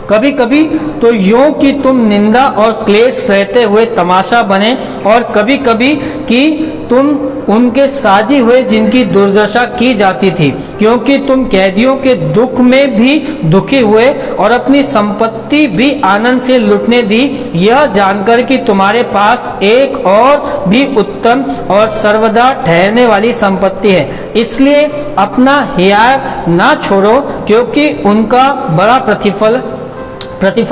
कभी कभी तो यूं कि तुम निंदा और क्लेश सहते हुए तमाशा बने, और कभी कभी कि तुम उनके साजी हुए जिनकी दुर्दशा की जाती थी, क्योंकि तुम कैदियों के दुख में भी दुखी हुए और अपनी संपत्ति भी आनंद से लुटने दी, यह जानकर कि तुम्हारे पास एक और भी उत्तम और सर्वदा ठहरने वाली संपत्ति है। इसलिए अपना हियाव ना छोड़ो, क्योंकि उनका बड़ा प्रतिफल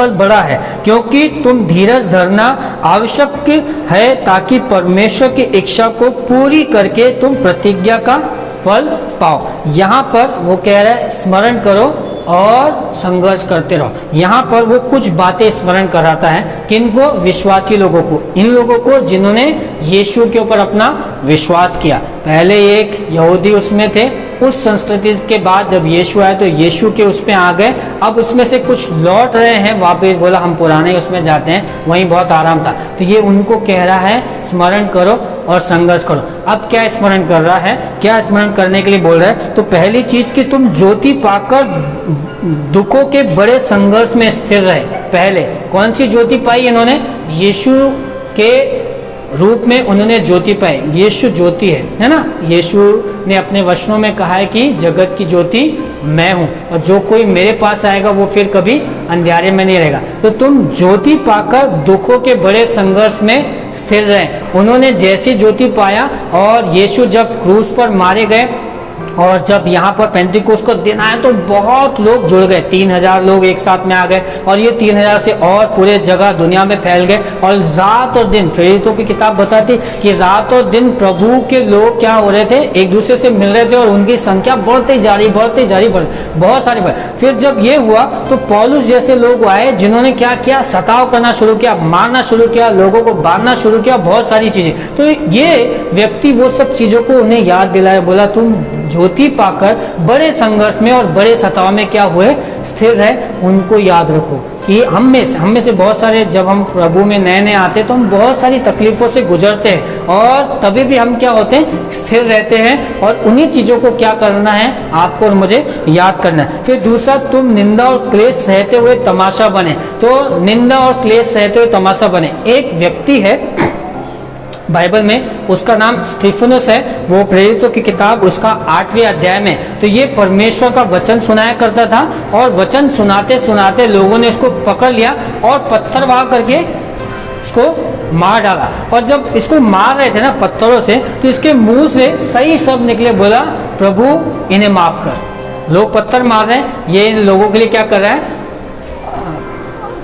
बड़ा है। क्योंकि तुम धीरज धरना आवश्यक है, ताकि परमेश्वर की इच्छा को पूरी करके तुम प्रतिज्ञा का फल पाओ। यहाँ पर वो कह रहा है स्मरण करो और संघर्ष करते रहो। यहाँ पर वो कुछ बातें स्मरण कराता है, किनको? विश्वासी लोगों को, इन लोगों को जिन्होंने यीशु के ऊपर अपना विश्वास किया। पहले एक यहूदी उसमें थे, उस संस्कृति के बाद जब यीशु आए तो यीशु के उस पे आ गए। अब उसमें से कुछ लौट रहे हैं वापस, बोला हम पुराने उसमें जाते हैं, वहीं बहुत आराम था। तो ये उनको कह रहा है स्मरण करो और संघर्ष करो। अब क्या स्मरण कर रहा है, क्या स्मरण करने के लिए बोल रहा है? तो पहली चीज कि तुम ज्योति पाकर दुखों के बड़े संघर्ष में स्थिर रहे। पहले कौन सी ज्योति पाई इन्होंने? यीशु के रूप में उन्होंने ज्योति पाई। यीशु ज्योति है ना। यीशु ने अपने वचनों में कहा है कि जगत की ज्योति मैं हूं, और जो कोई मेरे पास आएगा वो फिर कभी अंधेरे में नहीं रहेगा। तो तुम ज्योति पाकर दुखों के बड़े संघर्ष में स्थिर रहे। उन्होंने जैसी ज्योति पाया, और यीशु जब क्रूस पर मारे गए और जब यहाँ पर पेंतिकोस्त को दिन आया तो बहुत लोग जुड़ गए, 3000 लोग एक साथ में आ गए, और ये 3000 से और पूरे जगह दुनिया में फैल गए। और रात और दिन, प्रेरितों की किताब बताती कि रात और दिन प्रभु के लोग क्या हो रहे थे, एक दूसरे से मिल रहे थे, और उनकी संख्या बढ़ती जा रही बहुत सारे बढ़। फिर जब ये हुआ तो पौलुस जैसे लोग आए जिन्होंने क्या किया, सताव करना शुरू किया, मारना शुरू किया, लोगों को बांधना शुरू किया, बहुत सारी चीजें। तो ये व्यक्ति वो सब चीजों को उन्हें याद दिलाया, बोला तुम ज्योति पाकर बड़े संघर्ष में और बड़े सताव में क्या हुए, स्थिर रहे। उनको याद रखो कि हम में से बहुत सारे, जब हम प्रभु में नए नए आते हैं तो हम बहुत सारी तकलीफों से गुजरते हैं, और तभी भी हम क्या होते हैं, स्थिर रहते हैं। और उन्हीं चीजों को क्या करना है, आपको और मुझे याद करना है। फिर दूसरा, तुम निंदा और क्लेश सहते हुए तमाशा बने। तो निंदा और क्लेश सहते हुए तमाशा बने। एक व्यक्ति है बाइबल में, उसका नाम स्टीफनुस है। वो प्रेरितों की किताब उसका 8वें अध्याय में, तो ये परमेश्वर का वचन सुनाया करता था, और वचन सुनाते सुनाते लोगों ने इसको पकड़ लिया और पत्थर वहा करके इसको मार डाला। और जब इसको मार रहे थे ना पत्थरों से, तो इसके मुंह से सही शब्द निकले, बोला प्रभु इन्हें माफ कर। लोग पत्थर मार रहे हैं, ये इन लोगों के लिए क्या कर रहा है,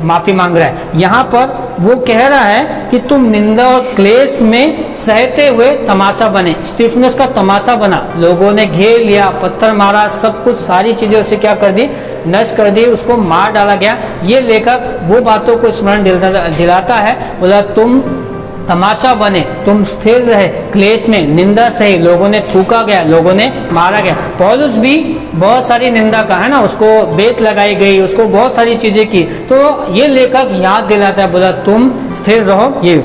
माफी मांग रहा है। यहाँ पर वो कह रहा है कि तुम निंदा और क्लेश में सहते हुए तमाशा बने। स्टीफनस का तमाशा बना, लोगों ने घेर लिया, पत्थर मारा, सब कुछ, सारी चीजें उसे क्या कर दी, नष्ट कर दी, उसको मार डाला गया। ये लेखक वो बातों को स्मरण दिलाता है, बोला तुम तमाशा बने, तुम स्थिर रहे, क्लेश में निंदा सही, लोगों ने थूका गया, लोगों ने मारा गया। पौलुस भी बहुत सारी निंदा का है ना, उसको बेत लगाई गई, उसको बहुत सारी चीजें की। तो ये लेखक याद दिलाता है, बोला तुम स्थिर रहो। ये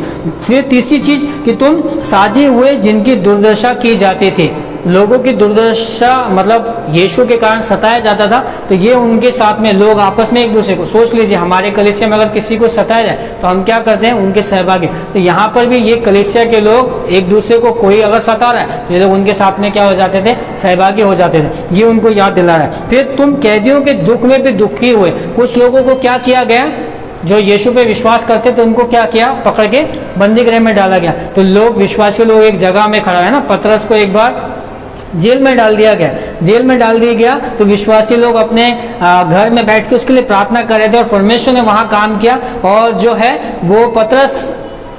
फिर तीसरी चीज कि तुम साजे हुए जिनकी दुर्दशा की जाती थी। लोगों की दुर्दशा मतलब यीशु के कारण सताया जाता था, तो ये उनके साथ में लोग आपस में एक दूसरे को, सोच लीजिए हमारे कलीसिया में अगर किसी को सताया जाए तो हम क्या करते हैं, उनके सहभागी। तो यहाँ पर भी ये कलीसिया के लोग एक दूसरे को, कोई अगर सता रहा है तो ये लोग उनके साथ में क्या हो जाते थे, सहभागी हो जाते थे। ये उनको याद दिला रहा है। फिर तुम कैदियों के दुख में भी दुखी हुए। कुछ लोगों को क्या किया गया, जो यीशु पे विश्वास करते थे उनको क्या किया, पकड़ के बंदी गृह में डाला गया। तो लोग, विश्वासी लोग एक जगह में खड़ा है ना, पतरस को एक बार जेल में डाल दिया गया। जेल में डाल दिया गया तो विश्वासी लोग अपने घर में बैठ के उसके लिए प्रार्थना कर रहे थे और परमेश्वर ने वहां काम किया। और जो है वो पतरस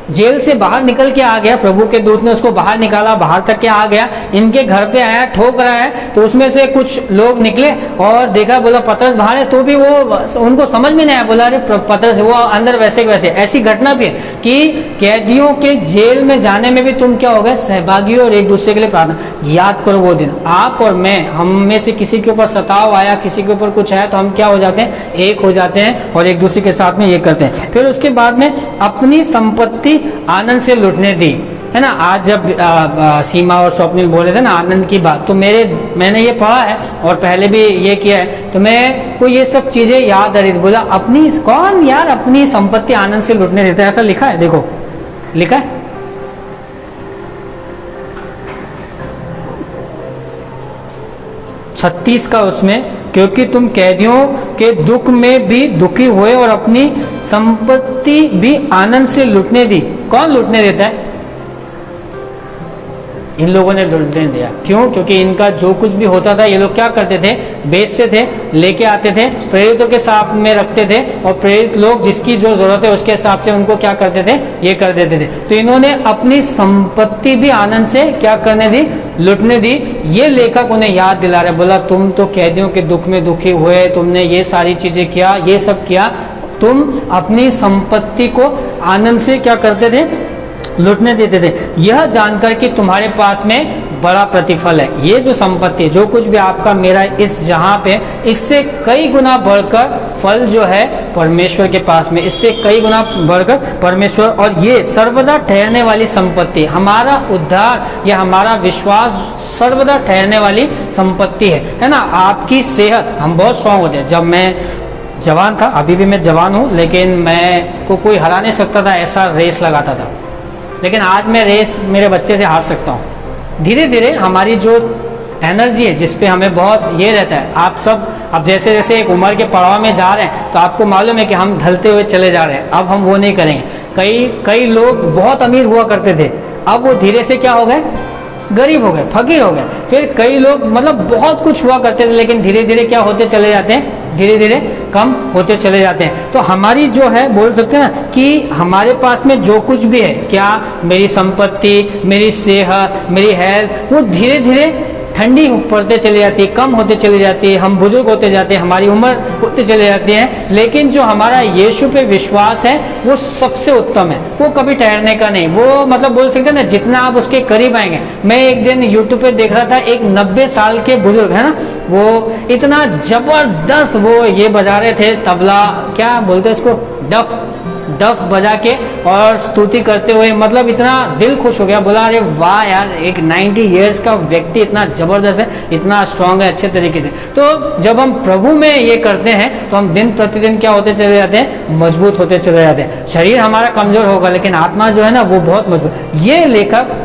जेल से बाहर निकल के आ गया, प्रभु के दूत ने उसको बाहर निकाला, बाहर तक के आ गया, इनके घर पे आया, ठोक रहा है। तो उसमें से कुछ लोग निकले और देखा, बोला पतरस बाहर है, तो भी वो उनको समझ में नहीं आया, बोला अरे पतरस, वो अंदर वैसे वैसे। ऐसी घटना भी है कि कैदियों के जेल में जाने में भी तुम क्या हो गए, सहभागी और एक दूसरे के लिए प्रार्थना। याद करो वो दिन, आप और मैं, हम में से किसी के ऊपर सताव आया, किसी के ऊपर कुछ आया तो हम क्या हो जाते हैं, एक हो जाते हैं और एक दूसरे के साथ में ये करते हैं। फिर उसके बाद में अपनी संपत्ति आनंद से लुटने दी, है ना। आज जब सीमा और स्वप्निल बोल रहे थे ना आनंद की बात, तो मैंने ये पढ़ा है और पहले भी ये किया है, तो मैं को ये सब चीजें याद आ रही थी। बोला अपनी, कौन यार अपनी संपत्ति आनंद से लुटने देता है, ऐसा लिखा है, देखो लिखा है 36 का उसमें, क्योंकि तुम कैदियों के दुख में भी दुखी हुए और अपनी संपत्ति भी आनंद से लुटने दी। कौन लुटने देता है, इन लोगों ने लुटने दिया। क्यों, क्योंकि इनका जो कुछ भी होता था ये लोग क्या करते थे, बेचते थे, लेके आते थे, प्रेरितों के साथ में रखते थे और प्रेरित लोग जिसकी जो जरूरत है उसके हिसाब से उनको क्या करते थे, ये कर देते थे। तो इन्होंने अपनी संपत्ति भी आनंद से क्या करने दी, लुटने दी। ये लेखक उन्हें याद दिला रहे, बोला तुम तो कैदियों के दुख में दुखी हुए, तुमने ये सारी चीजें किया, ये सब किया, तुम अपनी संपत्ति को आनंद से क्या करते थे, लुटने देते थे। यह जानकर कि तुम्हारे पास में बड़ा प्रतिफल है। ये जो संपत्ति, जो कुछ भी आपका मेरा इस जहां पे, इससे कई गुना बढ़कर फल जो है परमेश्वर के पास में, इससे कई गुना बढ़कर परमेश्वर। और ये सर्वदा ठहरने वाली संपत्ति, हमारा उद्धार या हमारा विश्वास सर्वदा ठहरने वाली संपत्ति है ना। आपकी सेहत, हम बहुत स्ट्रांग होते हैं। जब मैं जवान था, अभी भी मैं जवान हूँ, लेकिन मैं को कोई हरा नहीं सकता था, ऐसा रेस लगाता था। लेकिन आज मैं रेस मेरे बच्चे से हार सकता हूँ। धीरे धीरे हमारी जो एनर्जी है, जिस पे हमें बहुत ये रहता है, आप सब अब जैसे जैसे एक उम्र के पड़ाव में जा रहे हैं तो आपको मालूम है कि हम ढलते हुए चले जा रहे हैं। अब हम वो नहीं करेंगे। कई लोग बहुत अमीर हुआ करते थे, अब वो धीरे से क्या हो गए, गरीब हो गए, फकीर हो गए। फिर कई लोग मतलब बहुत कुछ हुआ करते थे, लेकिन धीरे धीरे क्या होते चले जाते हैं, धीरे धीरे कम होते चले जाते हैं। तो हमारी जो है, बोल सकते हैं ना कि हमारे पास में जो कुछ भी है, क्या मेरी संपत्ति, मेरी सेहत, मेरी हेल्थ, वो धीरे धीरे ठंडी पड़ते चली जाती है, कम होते चली जाती है, हम बुजुर्ग होते जाते हैं, हमारी उम्र होते चले जाती है। लेकिन जो हमारा यीशु पे विश्वास है वो सबसे उत्तम है, वो कभी ठहरने का नहीं। वो मतलब बोल सकते हैं ना, जितना आप उसके करीब आएंगे। मैं एक दिन यूट्यूब पे देख रहा था, एक 90 साल के बुजुर्ग है ना, वो इतना जबरदस्त वो ये बजा रहे थे तबला, क्या बोलते हैं इसको, डफ बजा के और स्तुति करते हुए, मतलब इतना दिल खुश हो गया। बोला अरे वाह यार, एक 90 इयर्स का व्यक्ति इतना जबरदस्त है, इतना स्ट्रांग है अच्छे तरीके से। तो जब हम प्रभु में ये करते हैं तो हम दिन प्रतिदिन क्या होते चले जाते हैं, मजबूत होते चले जाते हैं। शरीर हमारा कमजोर होगा लेकिन आत्मा जो है ना वो बहुत मजबूत। ये लेखक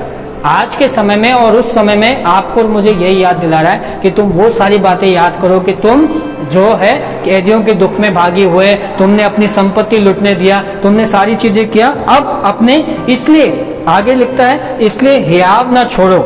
आज के समय में और उस समय में आपको और मुझे यही याद दिला रहा है कि तुम वो सारी बातें याद करो कि तुम जो है कैदियों के दुख में भागी हुए, तुमने अपनी संपत्ति लुटने दिया, तुमने सारी चीजें किया। अब अपने, इसलिए आगे लिखता है, इसलिए हियाव ना छोड़ो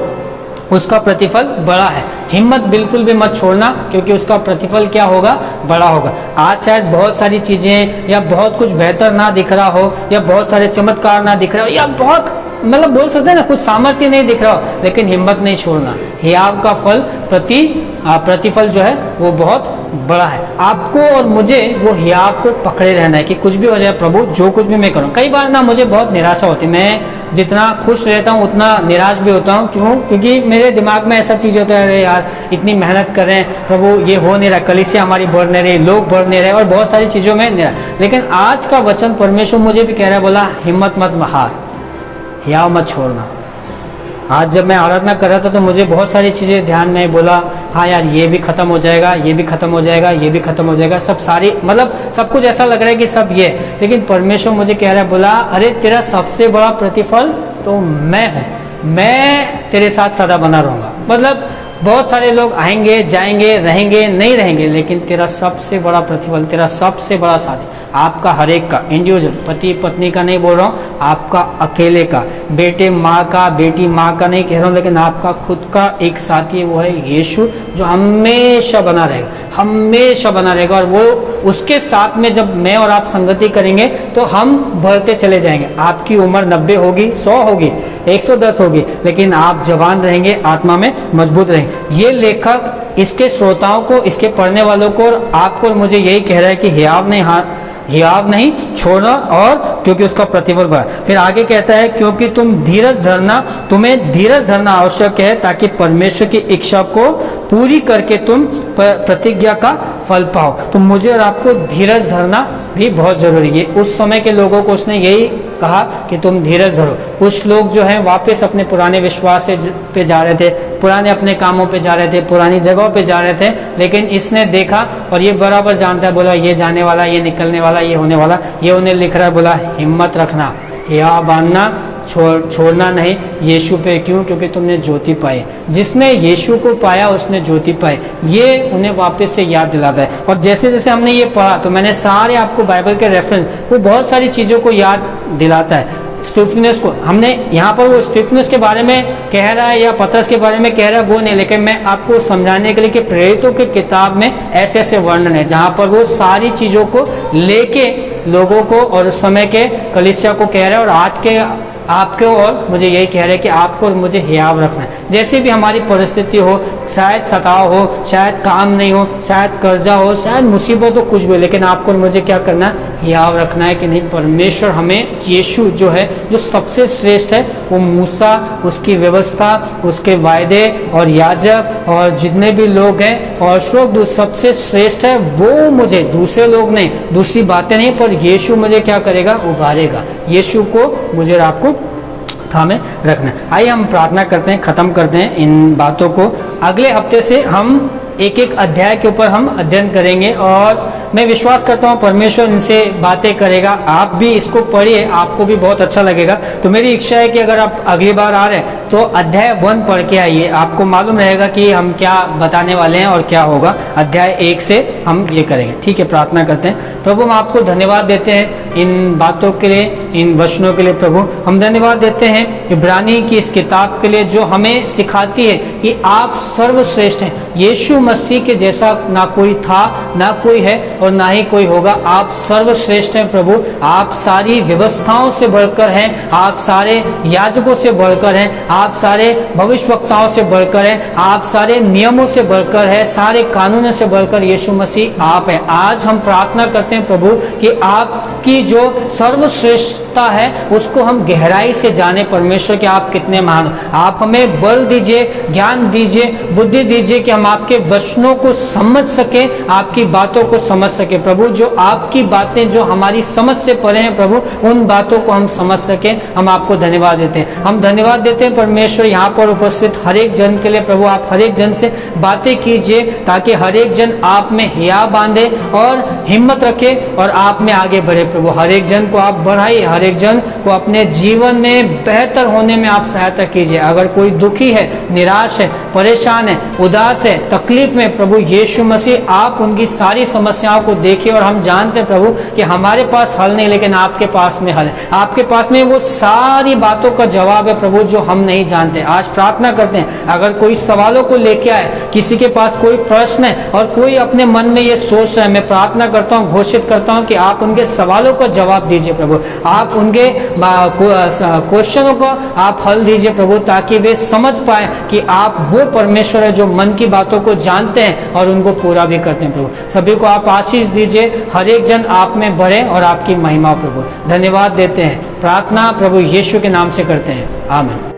उसका प्रतिफल बड़ा है। हिम्मत बिल्कुल भी मत छोड़ना, क्योंकि उसका प्रतिफल क्या होगा, बड़ा होगा। आज शायद बहुत सारी चीज़ें या बहुत कुछ बेहतर ना दिख रहा हो, या बहुत सारे चमत्कार ना दिख रहा हो, या बहुत मतलब बोल सकते हैं ना कुछ सामर्थ्य नहीं दिख रहा हो, लेकिन हिम्मत नहीं छोड़ना। हियाव का फल प्रतिफल जो है वो बहुत बड़ा है। आपको और मुझे वो हियाव को पकड़े रहना है कि कुछ भी हो जाए प्रभु, जो कुछ भी मैं करूं। कई बार ना मुझे बहुत निराशा होती है, मैं जितना खुश रहता हूं उतना निराश भी होता हूं। क्यों? क्योंकि मेरे दिमाग में ऐसा चीज़ होता है, अरे यार इतनी मेहनत कर रहे हैं प्रभु, ये हो नहीं रहा, कलीसिया हमारी बढ़ नहीं रही, लोग बढ़ नहीं रहे, और बहुत सारी चीज़ों में निराश। लेकिन आज का वचन परमेश्वर मुझे भी कह रहा है, बोला हिम्मत मत हार, हियाव मत छोड़ना। आज जब मैं आराधना कर रहा था तो मुझे बहुत सारी चीज़ें ध्यान में बोला, हाँ यार ये भी खत्म हो जाएगा, ये भी खत्म हो जाएगा, ये भी खत्म हो जाएगा, सब सारी मतलब सब कुछ ऐसा लग रहा है कि सब ये। लेकिन परमेश्वर मुझे कह रहा है, बोला अरे तेरा सबसे बड़ा प्रतिफल तो मैं हूँ, मैं तेरे साथ सदा बना रहूँगा। मतलब बहुत सारे लोग आएंगे जाएंगे, रहेंगे नहीं रहेंगे, लेकिन तेरा सबसे बड़ा प्रतिफल, तेरा सबसे बड़ा साथी, आपका हर एक का इंडिविजुअल, पति पत्नी का नहीं बोल रहा हूँ, आपका अकेले का, बेटे माँ का, बेटी माँ का नहीं कह रहा हूँ, लेकिन आपका खुद का एक साथी है, वो है यीशु, जो हमेशा बना रहेगा, हमेशा बना रहेगा। और वो उसके साथ में जब मैं और आप संगति करेंगे तो हम बढ़ते चले जाएंगे। आपकी उम्र 90 होगी, 100 होगी, 110 होगी, लेकिन आप जवान रहेंगे, आत्मा में मजबूत रहेंगे। ये लेखक इसके श्रोताओं को, इसके पढ़ने वालों को और आपको और मुझे यही कह रहा है कि हियाव नहीं छोड़ना, और क्योंकि उसका प्रतिफल बड़ा। फिर आगे कहता है, क्योंकि तुम्हें धीरज धरना आवश्यक है, ताकि परमेश्वर की इच्छा को पूरी करके तुम प्रतिज्ञा का फल पाओ। तो मुझे और आपको धीरज धरना भी बहुत जरूरी है। उस समय के लोगों को उसने यही कहा कि तुम धीरज धरो। कुछ लोग जो हैं वापस अपने पुराने विश्वास पे जा रहे थे, पुराने अपने कामों पे जा रहे थे, पुरानी जगहों पे जा रहे थे, लेकिन इसने देखा और ये बराबर जानता है, बोला ये जाने वाला, ये निकलने वाला, ये होने वाला, ये उन्हें लिख रहा है, बोला हिम्मत रखना, या बांधना, छोड़ना नहीं यीशु पे। क्यों? क्योंकि तुमने ज्योति पाई। जिसने यीशु को पाया उसने ज्योति पाई। ये उन्हें वापस से याद दिलाता है। और जैसे जैसे हमने ये पढ़ा तो मैंने सारे आपको बाइबल के रेफरेंस, वो बहुत सारी चीज़ों को याद दिलाता है। स्टीफनस को हमने यहाँ पर, वो स्टीफनस के बारे में कह रहा है या पतरस के बारे में कह रहा है वो नहीं, लेकिन मैं आपको समझाने के लिए कि प्रेरितों की किताब में ऐसे ऐसे वर्णन है जहाँ पर वो सारी चीज़ों को लेके लोगों को और उस समय के कलीसिया को कह रहा है। और आज के आपको और मुझे यही कह रहे हैं कि आपको और मुझे हियाव रखना है। जैसे भी हमारी परिस्थिति हो, शायद सताव हो, शायद काम नहीं हो, शायद कर्जा हो, शायद मुसीबत हो, कुछ भी, लेकिन आपको और मुझे क्या करना है? हियाव रखना है कि नहीं, परमेश्वर हमें यीशु जो है, जो सबसे श्रेष्ठ है, वो मूसा, उसकी व्यवस्था, उसके वायदे और याजक और जितने भी लोग हैं और स्वर्गदूत सबसे श्रेष्ठ है। वो मुझे, दूसरे लोग नहीं, दूसरी बातें नहीं, पर यीशु मुझे क्या करेगा? उभारेगा। यीशु को मुझे आपको थामे रखना। आइए हम प्रार्थना करते हैं, खत्म करते हैं इन बातों को। अगले हफ्ते से हम एक एक अध्याय के ऊपर हम अध्ययन करेंगे और मैं विश्वास करता हूँ परमेश्वर इनसे बातें करेगा। आप भी इसको पढ़िए, आपको भी बहुत अच्छा लगेगा। तो मेरी इच्छा है कि अगर आप अगली बार आ रहे हैं तो अध्याय 1 पढ़ के आइए, आपको मालूम रहेगा कि हम क्या बताने वाले हैं और क्या होगा। अध्याय 1 से हम ये करेंगे। ठीक है, प्रार्थना करते हैं। प्रभु हम आपको धन्यवाद देते हैं इन बातों के लिए, इन वचनों के लिए। प्रभु हम धन्यवाद देते हैं इब्रानी की इस किताब के लिए, जो हमें सिखाती है कि आप सर्वश्रेष्ठ हैं। यीशु मसीह के जैसा ना कोई था, ना कोई है और ना ही कोई होगा। आप सर्वश्रेष्ठ हैं प्रभु। आप सारी व्यवस्थाओं से बढ़कर हैं, आप सारे याजकों से बढ़कर हैं, आप सारे भविष्यवक्ताओं से बढ़कर हैं, आप सारे नियमों से बढ़कर है, सारे कानूनों से बढ़कर यीशु मसीह आप हैं। आज हम प्रार्थना करते हैं प्रभु कि आपकी जो सर्वश्रेष्ठता है उसको हम गहराई से जाने परमेश्वर कि आप कितने महान हो। आप हमें बल दीजिए, ज्ञान दीजिए, बुद्धि दीजिए कि हम आपके वचनों को समझ सके, आपकी बातों को समझ सके प्रभु। जो आपकी बातें जो हमारी समझ से परे हैं प्रभु, उन बातों को हम समझ सके। हम आपको धन्यवाद देते हैं। हम धन्यवाद देते हैं परमेश्वर यहाँ पर उपस्थित हर एक जन के लिए। प्रभु आप हर एक जन से बातें कीजिए ताकि हर एक जन आप में या बांधे और हिम्मत रखे और आप में आगे बढ़े प्रभु। हर एक जन को आप बढ़ाइए, हर एक जन को अपने जीवन में बेहतर होने में आप सहायता कीजिए। अगर कोई दुखी है, निराश है, परेशान है, उदास है, तकलीफ में, प्रभु यीशु मसीह आप उनकी सारी समस्याओं को देखिए। और हम जानते हैं प्रभु कि हमारे पास हल नहीं, लेकिन आपके पास में हल है। आपके पास में वो सारी बातों का जवाब है प्रभु जो हम नहीं जानते। आज प्रार्थना करते हैं, अगर कोई सवालों को लेके आए, किसी के पास कोई प्रश्न है और कोई अपने मन में ये सोच रहा है, मैं प्रार्थना करता हूँ, घोषित करता हूँ कि आप उनके सवालों का जवाब दीजिए प्रभु। आप उनके क्वेश्चनों का आप हल दीजिए प्रभु, ताकि वे समझ पाए कि आप वो परमेश्वर है जो मन की बातों को जानते हैं और उनको पूरा भी करते हैं प्रभु। सभी को आप आशीष दीजिए, हर एक जन आप में बढ़े और आपकी महिमा प्रभु। धन्यवाद देते हैं, प्रार्थना प्रभु यीशु के नाम से करते हैं, आमीन।